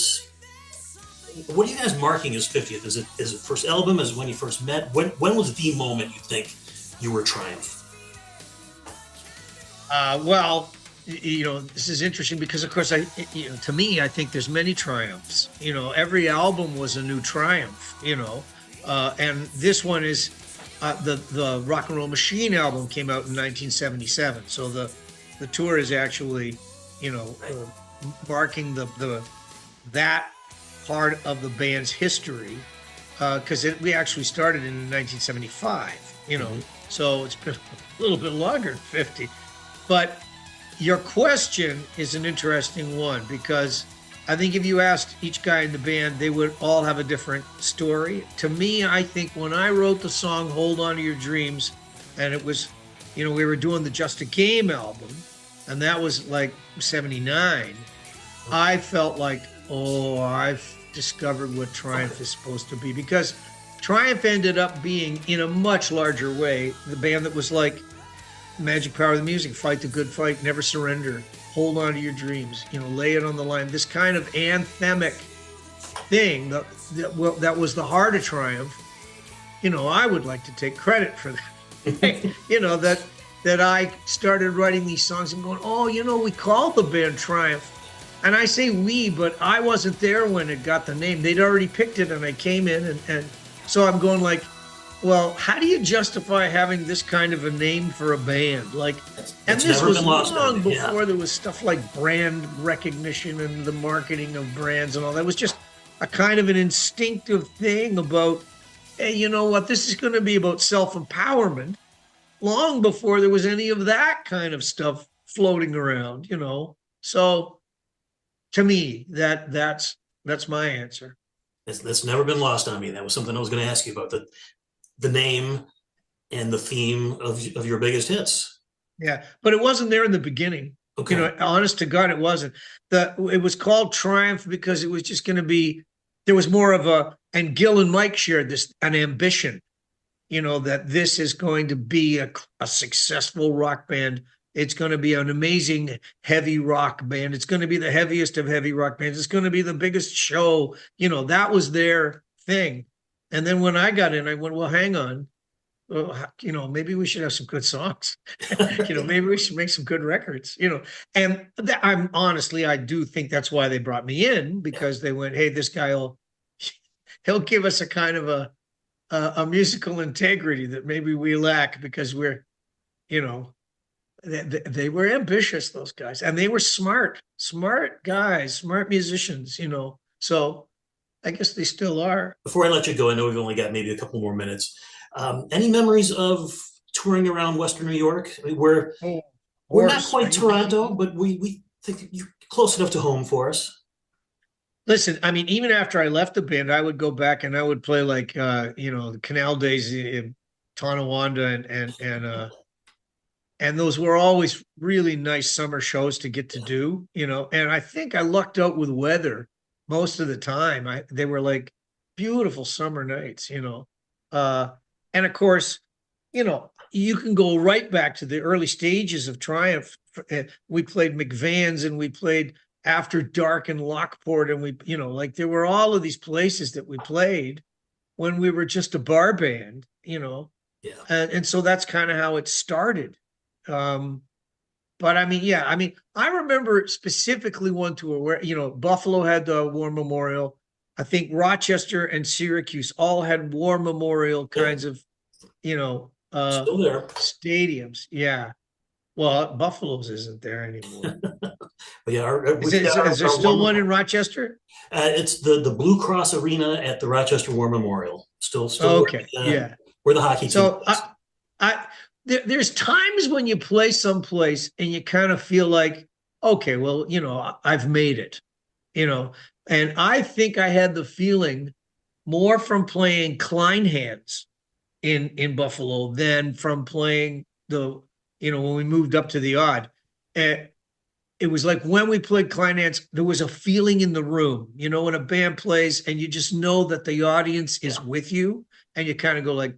What are you guys marking as 50th? Is it first album? Is it when you first met? When was the moment you think you were Triumph? Well, this is interesting because, of course, to me, I think there's many triumphs. Every album was a new triumph. And this one is the Rock and Roll Machine album came out in 1977. So the tour is actually, marking that part of the band's history, because we actually started in 1975, so it's been a little bit longer than 50. But your question is an interesting one, because I think if you asked each guy in the band, they would all have a different story. To me, I think when I wrote the song Hold On To Your Dreams, and it was, we were doing the Just a Game album, and that was like 79, I felt like, I've discovered what Triumph is supposed to be, because Triumph ended up being, in a much larger way, the band that was like Magic Power of the Music, Fight the Good Fight, Never Surrender, Hold On To Your Dreams, Lay It On The Line, this kind of anthemic thing that was the heart of Triumph. I would like to take credit for that. that I started writing these songs and going, we called the band Triumph. And I say we, but I wasn't there when it got the name. They'd already picked it, and I came in, and so I'm going like, well, how do you justify having this kind of a name for a band? And this was long before there was stuff like brand recognition and the marketing of brands and all that. It was just a kind of an instinctive thing about, hey, you know what? This is going to be about self-empowerment, long before there was any of that kind of stuff floating around, So to me, that's my answer. That's never been lost on me. That was something I was going to ask you about, the name and the theme of your biggest hits. Yeah, but it wasn't there in the beginning. Okay. Honest to God, it wasn't. It was called Triumph because it was just going to be, there was more of and Gil and Mike shared an ambition, that this is going to be a successful rock band. It's going to be an amazing heavy rock band. It's going to be the heaviest of heavy rock bands. It's going to be the biggest show. That was their thing. And then when I got in, I went, well, hang on. Maybe we should have some good songs. Maybe we should make some good records, And I do think that's why they brought me in, because they went, hey, this guy he'll give us a kind of a musical integrity that maybe we lack, because we're, they were ambitious, those guys, and they were smart guys, smart musicians, so I guess they still are. Before I let you go, I know we've only got maybe a couple more minutes. Any memories of touring around Western New York? I mean, we're not quite Toronto, but we think you're close enough to home for us. Listen, I mean, even after I left the band, I would go back and I would play like, the Canal Days in Tonawanda, and those were always really nice summer shows to get to do, and I think I lucked out with weather most of the time. They were like beautiful summer nights, and of course, you can go right back to the early stages of Triumph. We played McVan's, and we played After Dark in Lockport, and there were all of these places that we played when we were just a bar band, Yeah. And so that's kind of how it started. But I remember specifically one tour where, Buffalo had the War Memorial. I think Rochester and Syracuse all had War Memorial kinds of, Still there. Stadiums. Yeah. Well, Buffalo's isn't there anymore. But yeah, is there still one in Rochester? It's the Blue Cross Arena at the Rochester War Memorial. Still. Okay. Yeah. Where the hockey team. So there's times when you play someplace and you kind of feel like, okay, well, I've made it, and I think I had the feeling more from playing Klein hands in Buffalo than from playing when we moved up to the odd. It was like when we played Klein hands, there was a feeling in the room, when a band plays and you just know that the audience is with you, and you kind of go like,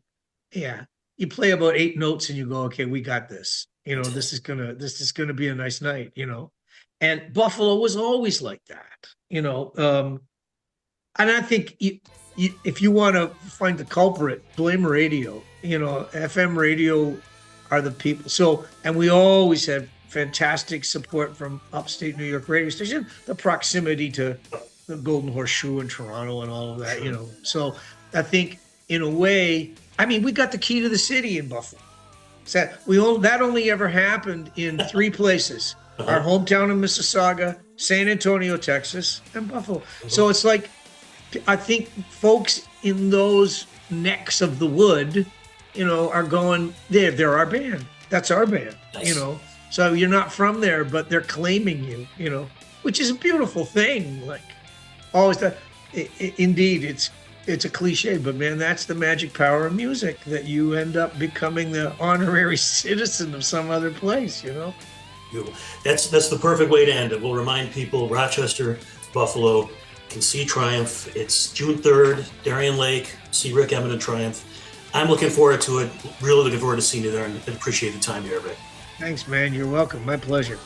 yeah, you play about 8 notes and you go, okay, we got this. This is gonna be a nice night, And Buffalo was always like that, and I think if you want to find the culprit, blame radio. FM radio are the people. So, and we always had fantastic support from upstate New York radio station, the proximity to the Golden Horseshoe in Toronto and all of that, So I think in a way, we got the key to the city in Buffalo. So that only ever happened in 3 places: our hometown in Mississauga, San Antonio, Texas, and Buffalo. So it's like, I think folks in those necks of the wood, are going, they're our band. That's our band, Nice. So you're not from there, but they're claiming you, which is a beautiful thing. Like, always indeed, it's a cliche, but man, that's the magic power of music, that you end up becoming the honorary citizen of some other place, Beautiful. That's the perfect way to end it. We'll remind people, Rochester, Buffalo can see Triumph. It's June 3rd, Darien Lake, see Rick Emmett and Triumph. I'm looking forward to it. Really looking forward to seeing you there, and appreciate the time here, Rick. Thanks, man. You're welcome. My pleasure.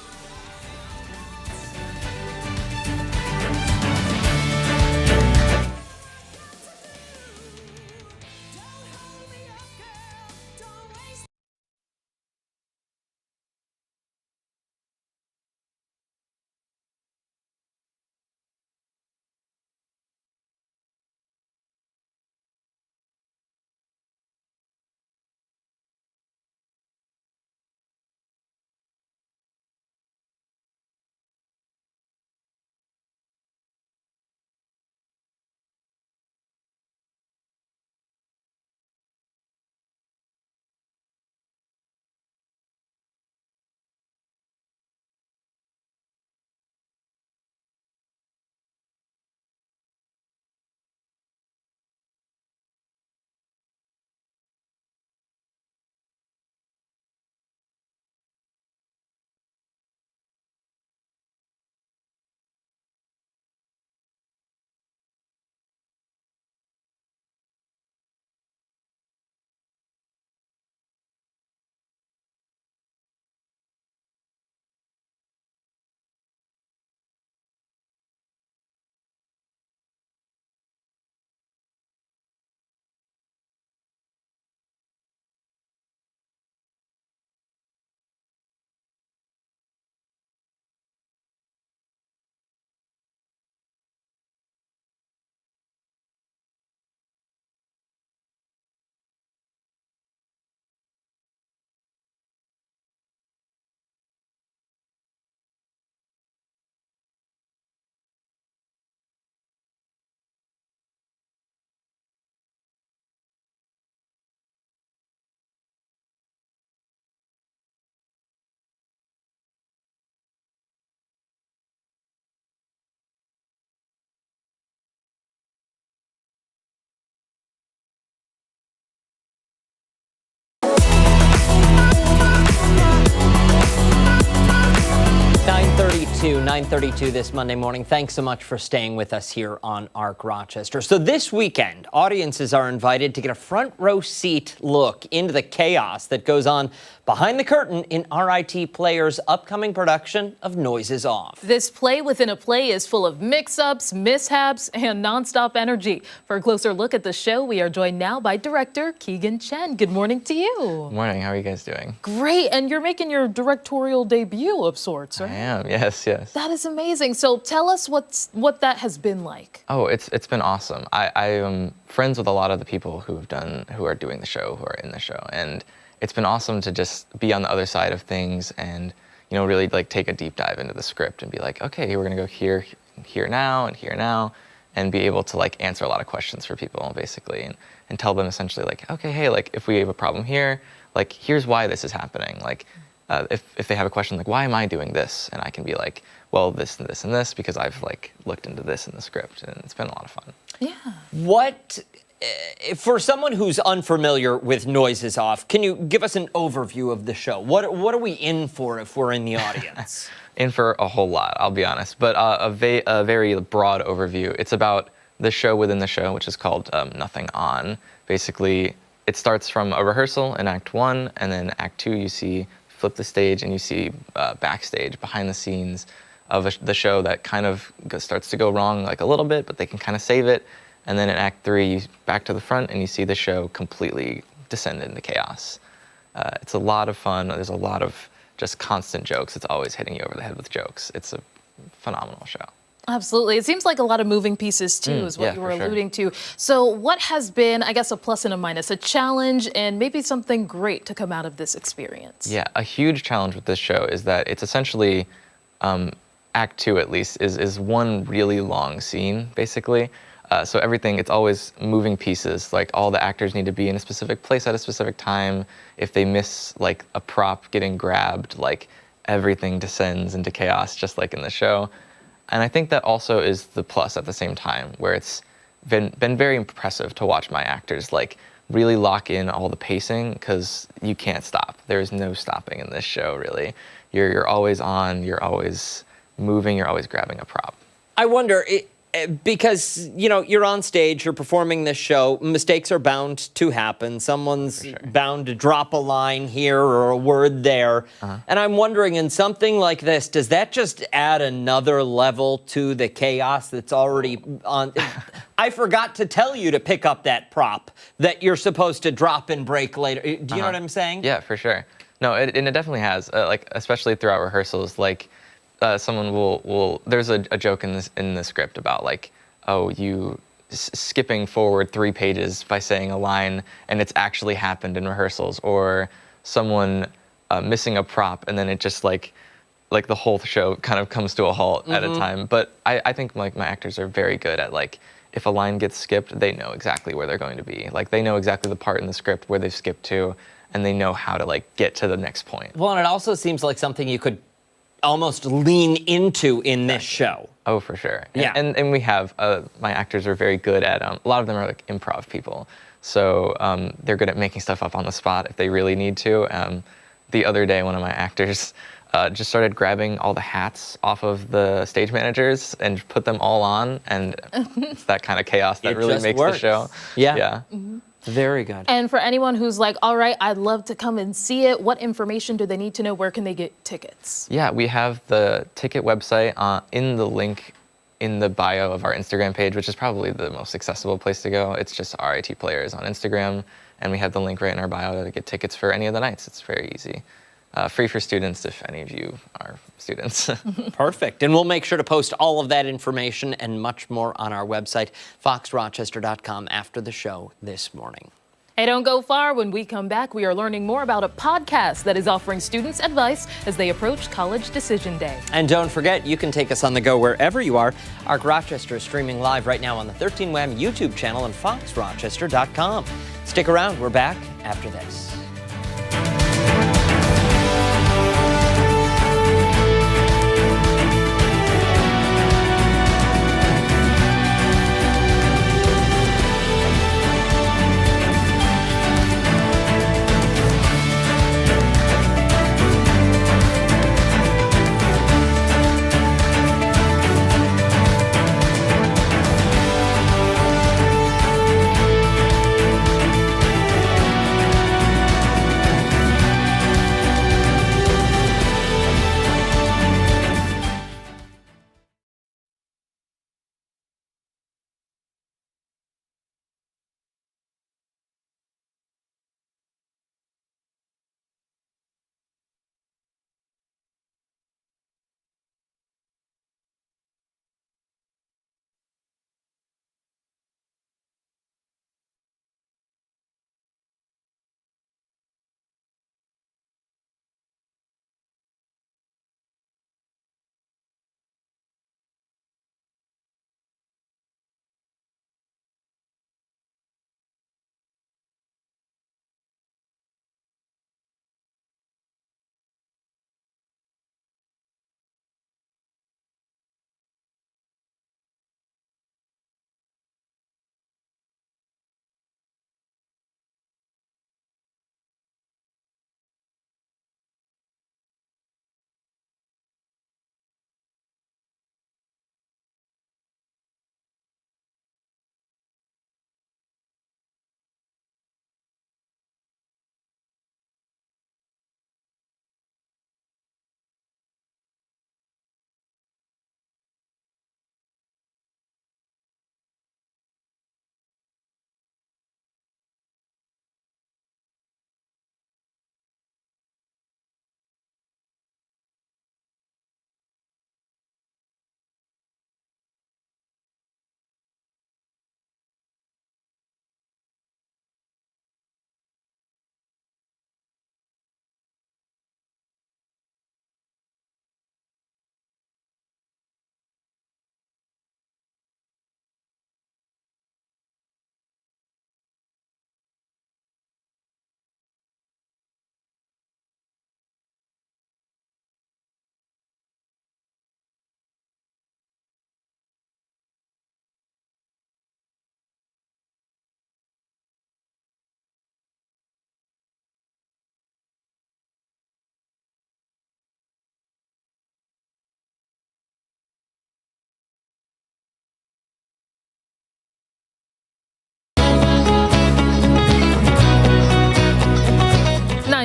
to 9:32 this Monday morning. Thanks so much for staying with us here on ARC Rochester. So this weekend, audiences are invited to get a front row seat look into the chaos that goes on behind the curtain in RIT Players' upcoming production of Noises Off. This play within a play is full of mix-ups, mishaps, and nonstop energy. For a closer look at the show, we are joined now by director Keegan Chen. Good morning to you. Good morning. How are you guys doing? Great. And you're making your directorial debut of sorts, right? I am. Yes. That is amazing. So tell us what that has been like. Oh, it's been awesome. I am friends with a lot of the people who are doing the show, who are in the show, and it's been awesome to just be on the other side of things and, really like take a deep dive into the script and be like, okay, we're gonna go here now, and be able to like answer a lot of questions for people basically and tell them essentially like, okay, hey, like if we have a problem here, like here's why this is happening. Like if they have a question like, why am I doing this? And I can be like, well, this and this and this, because I've like looked into this in the script, and it's been a lot of fun. Yeah. What, for someone who's unfamiliar with Noises Off, can you give us an overview of the show? What are we in for if we're in the audience? In for a whole lot, I'll be honest, but a very broad overview. It's about the show within the show, which is called Nothing On. Basically, it starts from a rehearsal in Act 1, and then Act 2, you flip the stage and you see backstage, behind the scenes of the show that kind of starts to go wrong like a little bit, but they can kind of save it. And then in Act 3, you back to the front and you see the show completely descend into chaos. It's a lot of fun. There's a lot of just constant jokes. It's always hitting you over the head with jokes. It's a phenomenal show. Absolutely. It seems like a lot of moving pieces, too, is what you were alluding to. So what has been, I guess, a plus and a minus, a challenge and maybe something great to come out of this experience? Yeah, a huge challenge with this show is that it's essentially, Act 2 at least, is one really long scene, basically. So everything, it's always moving pieces. Like all the actors need to be in a specific place at a specific time. If they miss like a prop getting grabbed, like everything descends into chaos, just like in the show. And I think that also is the plus at the same time, where it's been very impressive to watch my actors like really lock in all the pacing, because you can't stop. There's no stopping in this show, really. You're always on, you're always moving, you're always grabbing a prop. I wonder, because, you know, you're on stage, you're performing this show, mistakes are bound to happen. Someone's bound to drop a line here or a word there. And I'm wondering, in something like this, does that just add another level to the chaos that's already on? I forgot to tell you to pick up that prop that you're supposed to drop and break later. Do you know what I'm saying? Yeah, for sure. No, and it definitely has, like, especially throughout rehearsals, like, someone will there's a joke in the script about like, oh, you skipping forward 3 pages by saying a line and it's actually happened in rehearsals, or someone missing a prop and then it just like the whole show kind of comes to a halt at a time. But I think like my actors are very good at like, if a line gets skipped, they know exactly where they're going to be. Like they know exactly the part in the script where they've skipped to, and they know how to like get to the next point. Well, and it also seems like something you could almost lean into in this show. Oh, for sure. Yeah. And we have, my actors are very good at, a lot of them are like improv people. So they're good at making stuff up on the spot if they really need to. The other day, one of my actors just started grabbing all the hats off of the stage managers and put them all on. And it's that kind of chaos that really makes the show. Yeah. Very good. And for anyone who's like, all right, I'd love to come and see it, what information do they need to know? Where can they get tickets? Yeah, we have the ticket website in the link in the bio of our Instagram page, which is probably the most accessible place to go. It's just RIT Players on Instagram, and we have the link right in our bio to get tickets for any of the nights. It's very easy. Free for students if any of you are students. Perfect. And we'll make sure to post all of that information and much more on our website, foxrochester.com, after the show this morning. Hey, don't go far. When we come back, we are learning more about a podcast that is offering students advice as they approach College Decision Day. And don't forget, you can take us on the go wherever you are. ARC Rochester is streaming live right now on the 13 WHAM YouTube channel and foxrochester.com. Stick around. We're back after this.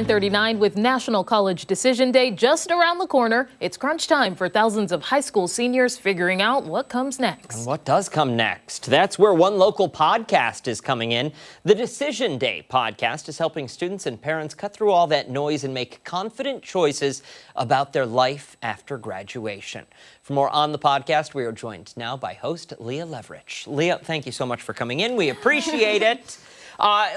9:39 with National College Decision Day just around the corner. It's crunch time for thousands of high school seniors figuring out what comes next. And what does come next? That's where one local podcast is coming in. The Decision Day podcast is helping students and parents cut through all that noise and make confident choices about their life after graduation. For more on the podcast, we are joined now by host Leah Leverich. Leah, thank you so much for coming in. We appreciate it.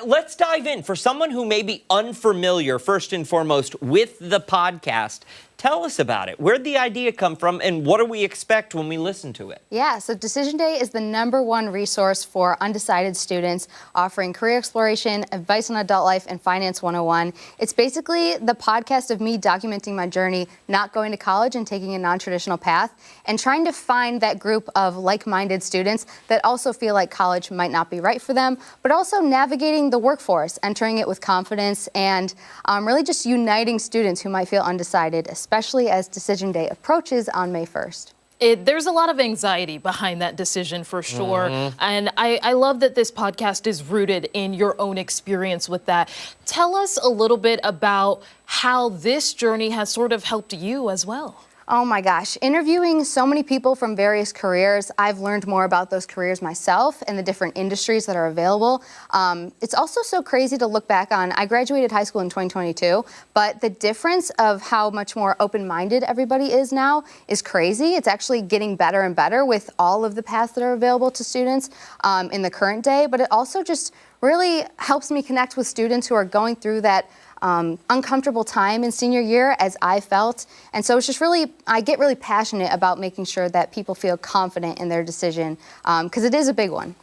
Let's dive in. For someone who may be unfamiliar, first and foremost, with the podcast, tell us about it. Where'd the idea come from, and what do we expect when we listen to it? Yeah, so Decision Day is the #1 resource for undecided students, offering career exploration, advice on adult life, and Finance 101. It's basically the podcast of me documenting my journey, not going to college and taking a non-traditional path, and trying to find that group of like-minded students that also feel like college might not be right for them, but also navigating the workforce, entering it with confidence, and really just uniting students who might feel undecided, especially as Decision Day approaches on May 1st. There's a lot of anxiety behind that decision for sure. And I love that this podcast is rooted in your own experience with that. Tell us a little bit about how this journey has sort of helped you as well. Oh my gosh, interviewing so many people from various careers, I've learned more about those careers myself and the different industries that are available. It's also so crazy to look back on. I graduated high school in 2022, but the difference of how much more open-minded everybody is now is crazy. It's actually getting better and better with all of the paths that are available to students in the current day, but it also just really helps me connect with students who are going through that uncomfortable time in senior year, as I felt. And so it's just really, I get really passionate about making sure that people feel confident in their decision, because it is a big one.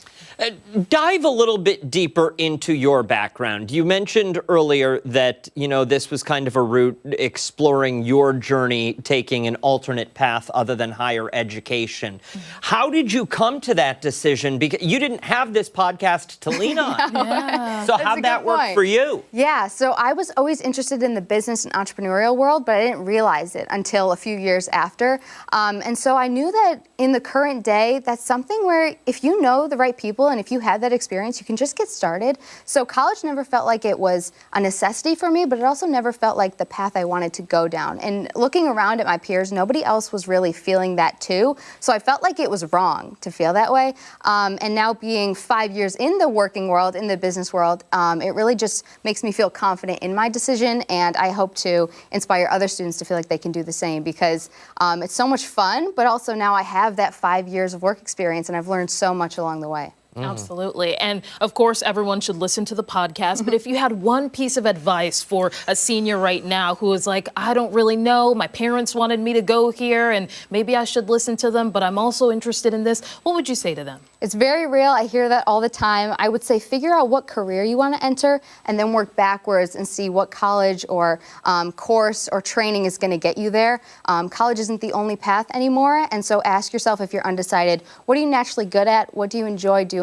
Dive a little bit deeper into your background. You mentioned earlier that, this was kind of a route exploring your journey, taking an alternate path other than higher education. How did you come to that decision? Because you didn't have this podcast to lean on. So how'd that work for you? Yeah, so I was always interested in the business and entrepreneurial world, but I didn't realize it until a few years after. And so I knew that in the current day, that's something where if you know the right people and if you have that experience, you can just get started. So college never felt like it was a necessity for me, but it also never felt like the path I wanted to go down. And looking around at my peers, nobody else was really feeling that too. So I felt like it was wrong to feel that way. And now being 5 years in the working world, in the business world, it really just makes me feel confident in my decision. And I hope to inspire other students to feel like they can do the same, because it's so much fun, but also now I have that 5 years of work experience and I've learned so much along the way. Absolutely. And of course, everyone should listen to the podcast. But if you had one piece of advice for a senior right now who is like, I don't really know, my parents wanted me to go here and maybe I should listen to them, but I'm also interested in this, what would you say to them? It's very real. I hear that all the time. I would say figure out what career you want to enter and then work backwards and see what college or course or training is going to get you there. College isn't the only path anymore. And so ask yourself, if you're undecided, what are you naturally good at? What do you enjoy doing?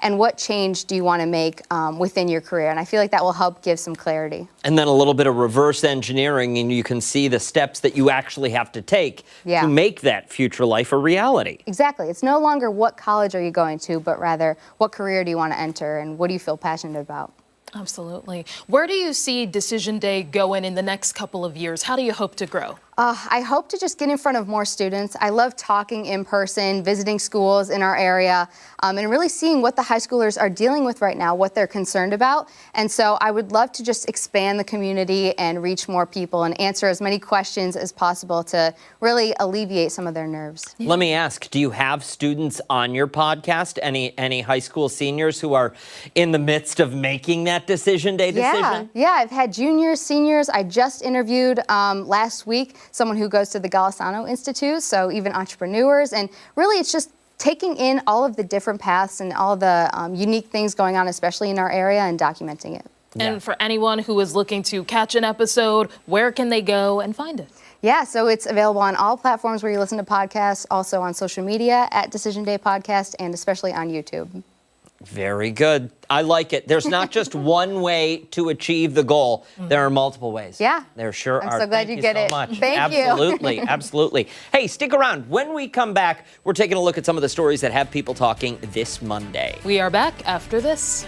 And what change do you want to make within your career? And I feel like that will help give some clarity. And then a little bit of reverse engineering, and you can see the steps that you actually have to take to make that future life a reality. Exactly. It's no longer what college are you going to, but rather what career do you want to enter and what do you feel passionate about? Absolutely. Where do you see Decision Day going in the next couple of years? How do you hope to grow? I hope to just get in front of more students. I love talking in person, visiting schools in our area, and really seeing what the high schoolers are dealing with right now, what they're concerned about. And so I would love to just expand the community and reach more people and answer as many questions as possible to really alleviate some of their nerves. Let me ask, do you have students on your podcast, any high school seniors who are in the midst of making that Decision Day decision? Yeah, I've had juniors, seniors. I just interviewed last week someone who goes to the Golisano Institute, so even entrepreneurs. And really, it's just taking in all of the different paths and all the unique things going on, especially in our area, and documenting it. And for anyone who is looking to catch an episode, where can they go and find it? Yeah, so it's available on all platforms where you listen to podcasts, also on social media at Decision Day Podcast, and especially on YouTube. Very good. I like it. There's not just one way to achieve the goal. There are multiple ways. Yeah. There sure are. I'm so glad you get it. Much. Thank you. Absolutely. Absolutely. Hey, stick around. When we come back, we're taking a look at some of the stories that have people talking this Monday. We are back after this.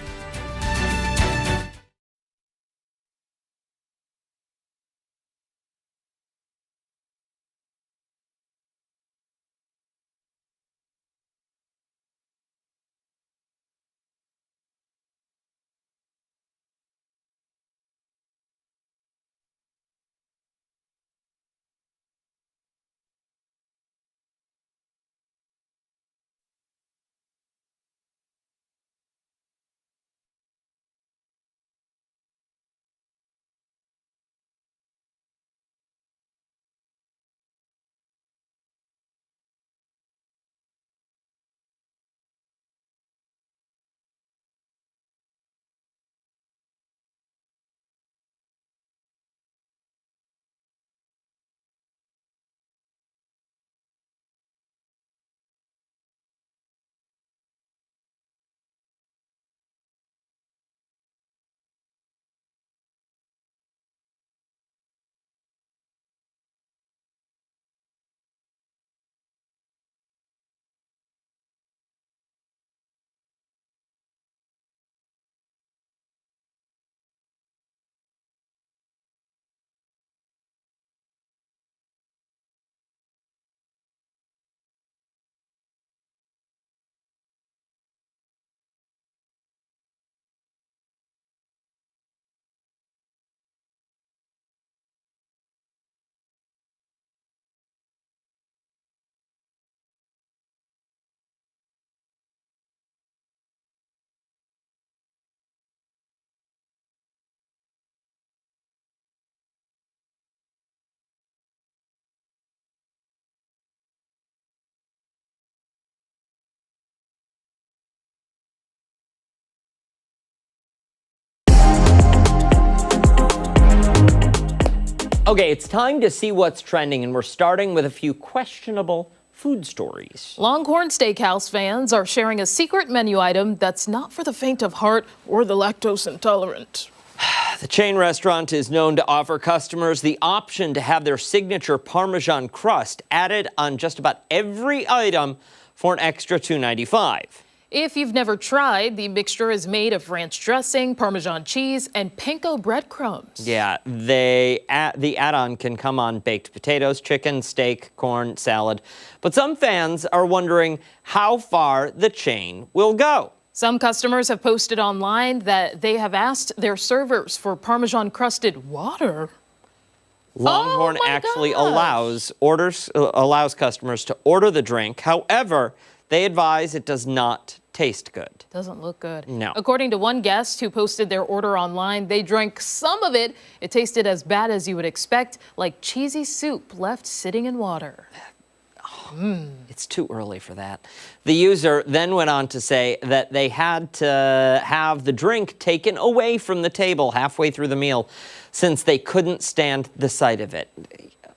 Okay, it's time to see what's trending, and we're starting with a few questionable food stories. Longhorn Steakhouse fans are sharing a secret menu item that's not for the faint of heart or the lactose intolerant. The chain restaurant is known to offer customers the option to have their signature Parmesan crust added on just about every item for an extra $2.95. If you've never tried, the mixture is made of ranch dressing, Parmesan cheese, and panko breadcrumbs. Yeah, the add-on can come on baked potatoes, chicken, steak, corn, salad. But some fans are wondering how far the chain will go. Some customers have posted online that they have asked their servers for Parmesan-crusted water. Longhorn actually allows customers to order the drink. However, they advise it does not taste good. Doesn't look good. No. According to one guest who posted their order online, they drank some of it. It tasted as bad as you would expect, like cheesy soup left sitting in water. It's too early for that. The user then went on to say that they had to have the drink taken away from the table halfway through the meal since they couldn't stand the sight of it.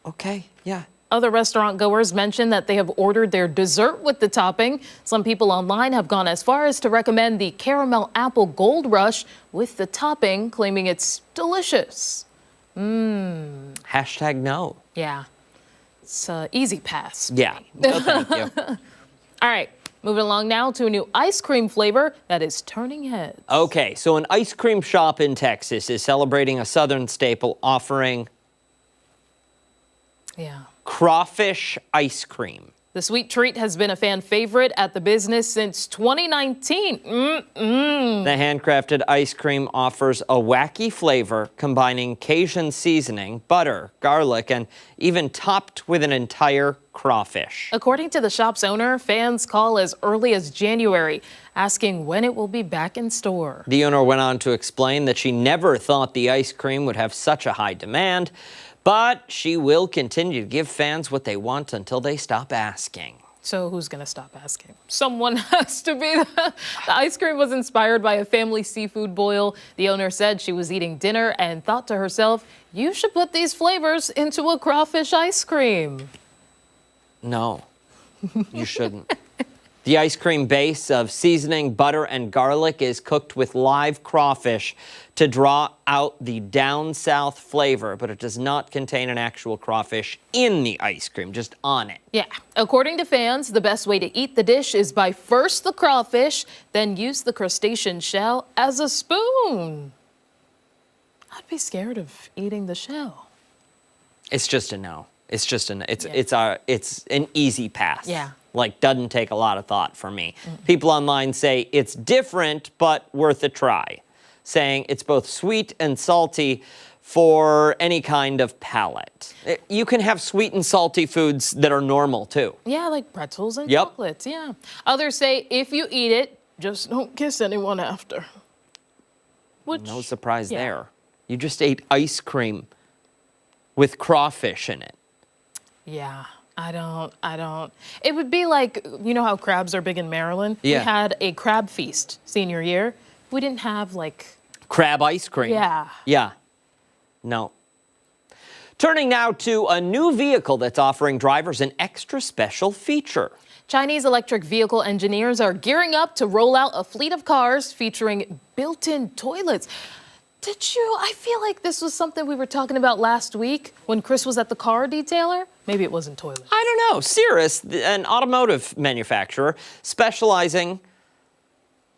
Okay, yeah. Other restaurant goers mentioned that they have ordered their dessert with the topping. Some people online have gone as far as to recommend the caramel apple gold rush with the topping, claiming it's delicious. Hashtag no. Yeah. It's easy pass. Yeah. No, thank you. All right. Moving along now to a new ice cream flavor that is turning heads. Okay, so an ice cream shop in Texas is celebrating a Southern staple, offering crawfish ice cream. The sweet treat has been a fan favorite at the business since 2019. The handcrafted ice cream offers a wacky flavor combining Cajun seasoning, butter, garlic, and even topped with an entire crawfish. According to the shop's owner, fans call as early as January, asking when it will be back in store. The owner went on to explain that she never thought the ice cream would have such a high demand, but she will continue to give fans what they want until they stop asking. So who's going to stop asking? Someone has to be. The ice cream was inspired by a family seafood boil. The owner said she was eating dinner and thought to herself, you should put these flavors into a crawfish ice cream. No, you shouldn't. The ice cream base of seasoning, butter, and garlic is cooked with live crawfish to draw out the down south flavor, but it does not contain an actual crawfish in the ice cream, just on it. Yeah. According to fans, the best way to eat the dish is by first the crawfish, then use the crustacean shell as a spoon. I'd be scared of eating the shell. It's just a no. It's just it's an easy pass. Yeah. Like, doesn't take a lot of thought for me. People online say it's different, but worth a try, saying it's both sweet and salty for any kind of palate. You can have sweet and salty foods that are normal, too. Yeah, like pretzels and chocolates, yeah. Others say if you eat it, just don't kiss anyone after. No surprise there. You just ate ice cream with crawfish in it. Yeah. I don't. It would be like, you know how crabs are big in Maryland? Yeah. We had a crab feast senior year. We didn't have like... Crab ice cream. Yeah. Yeah. No. Turning now to a new vehicle that's offering drivers an extra special feature. Chinese electric vehicle engineers are gearing up to roll out a fleet of cars featuring built-in toilets. I feel like this was something we were talking about last week when Chris was at the car detailer. Maybe it wasn't toilets. I don't know. Cirrus, an automotive manufacturer specializing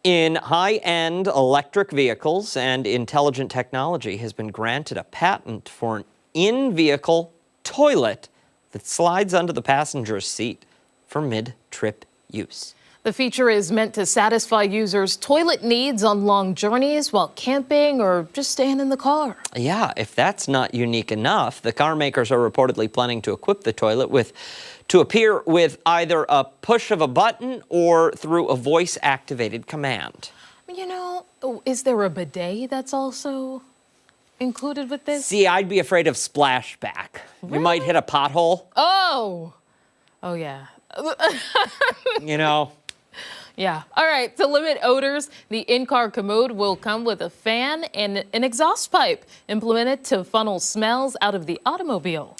in high-end electric vehicles and intelligent technology, has been granted a patent for an in-vehicle toilet that slides under the passenger's seat for mid-trip use. The feature is meant to satisfy users' toilet needs on long journeys while camping or just staying in the car. Yeah, if that's not unique enough, the car makers are reportedly planning to equip the toilet to appear with either a push of a button or through a voice-activated command. You know, is there a bidet that's also included with this? See, I'd be afraid of splashback. Really? You might hit a pothole. Oh, yeah. You know. Yeah. All right. To limit odors, the in-car commode will come with a fan and an exhaust pipe implemented to funnel smells out of the automobile.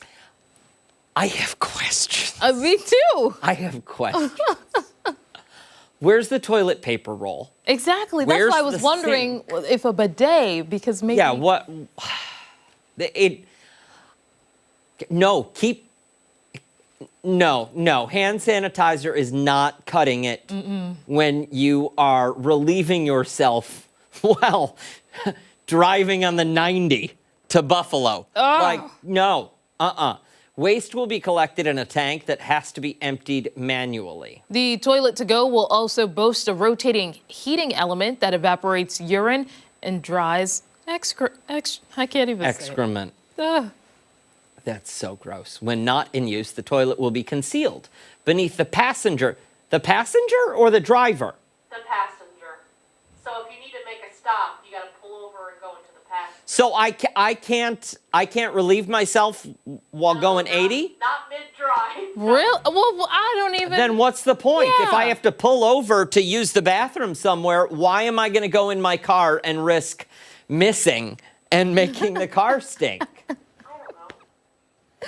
I have questions. Me too. I have questions. Where's the toilet paper roll? Exactly. That's Where's why I was the wondering if a bidet, because maybe. Yeah, what? No. Hand sanitizer is not cutting it when you are relieving yourself while driving on the 90 to Buffalo. Oh. Like, no. Waste will be collected in a tank that has to be emptied manually. The toilet to go will also boast a rotating heating element that evaporates urine and dries I can't even excrement. say it. Ugh. That's so gross. When not in use, the toilet will be concealed beneath the passenger. The passenger or the driver? The passenger. So if you need to make a stop, you got to pull over and go into the passenger. So I can't relieve myself while going 80? Not mid-drive. Real? Well, I don't even. Then what's the point? Yeah. If I have to pull over to use the bathroom somewhere, why am I going to go in my car and risk missing and making the car stink?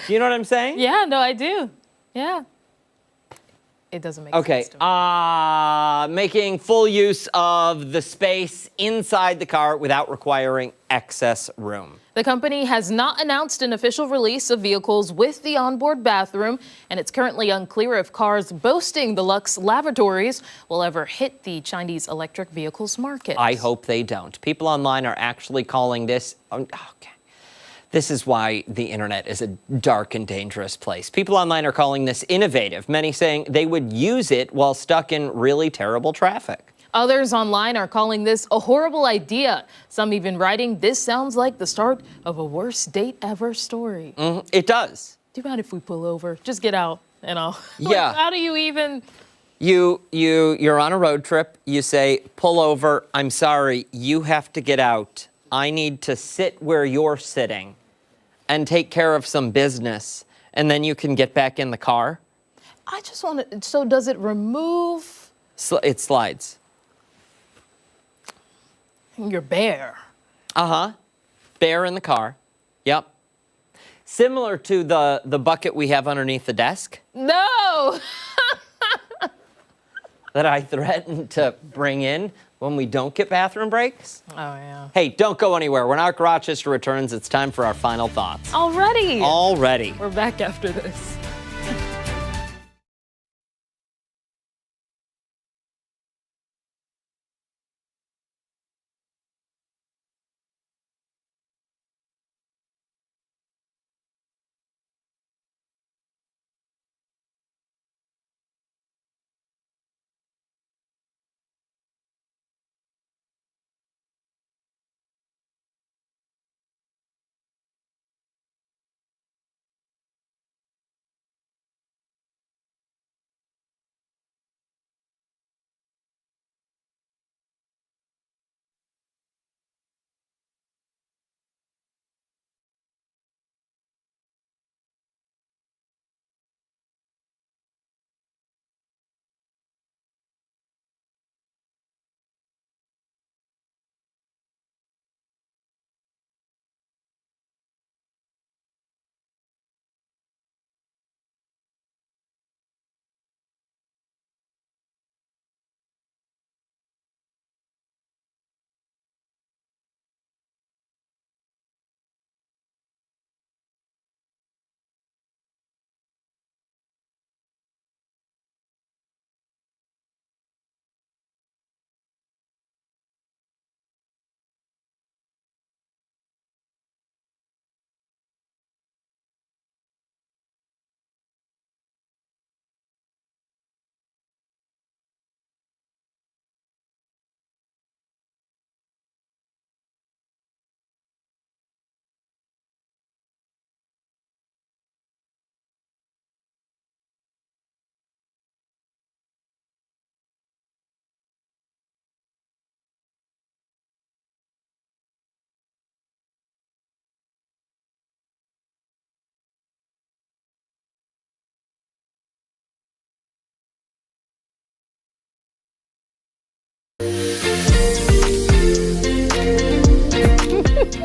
Do you know what I'm saying? Yeah, no, I do. Yeah. It doesn't make sense to me. Making full use of the space inside the car without requiring excess room. The company has not announced an official release of vehicles with the onboard bathroom, and it's currently unclear if cars boasting the Lux lavatories will ever hit the Chinese electric vehicles market. I hope they don't. People online are actually calling this. Okay. This is why the internet is a dark and dangerous place. People online are calling this innovative, many saying they would use it while stuck in really terrible traffic. Others online are calling this a horrible idea. Some even writing, "This sounds like the start of a worst date ever story." It does. Do you mind if we pull over? Just get out, you know? Yeah. How do you even... You're on a road trip. You say, pull over. I'm sorry. You have to get out. I need to sit where you're sitting and take care of some business, and then you can get back in the car. I just want to... So does it remove... It slides. Your bear. Bear in the car. Yep. Similar to the bucket we have underneath the desk No! that I threatened to bring in when we don't get bathroom breaks. Oh, yeah. Hey, don't go anywhere. When our Rochester returns, it's time for our final thoughts. Already? Already. We're back after this.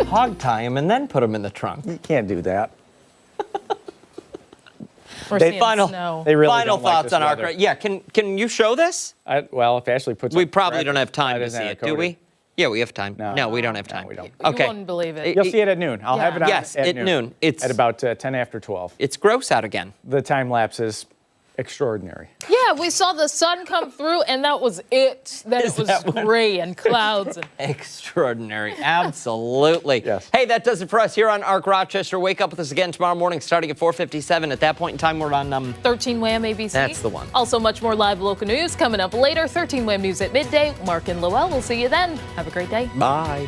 Hog tie him and then put him in the trunk. You can't do that. We're They seeing final- snow. They really Final don't like thoughts this on our. weather. Yeah, can you show this? Well, if Ashley puts. We up probably graphic, don't have time that to isn't see a it, do Cody. we? Yeah, we have time. No. We don't have time. we don't. Okay. You wouldn't believe it. You'll see it at noon. I'll have it on Yes, at noon. It's at about 10 after 12. It's gross out again. The time lapse is extraordinary. Yeah, we saw the sun come through, and that was it. Then Is it was that what- gray and clouds. And Extraordinary. Absolutely. Yes. Hey, that does it for us here on ARC Rochester. Wake up with us again tomorrow morning starting at 4:57. At that point in time, we're on 13 Wham ABC. That's the one. Also, much more live local news coming up later. 13 Wham News at midday. Mark and Lowell, we'll see you then. Have a great day. Bye.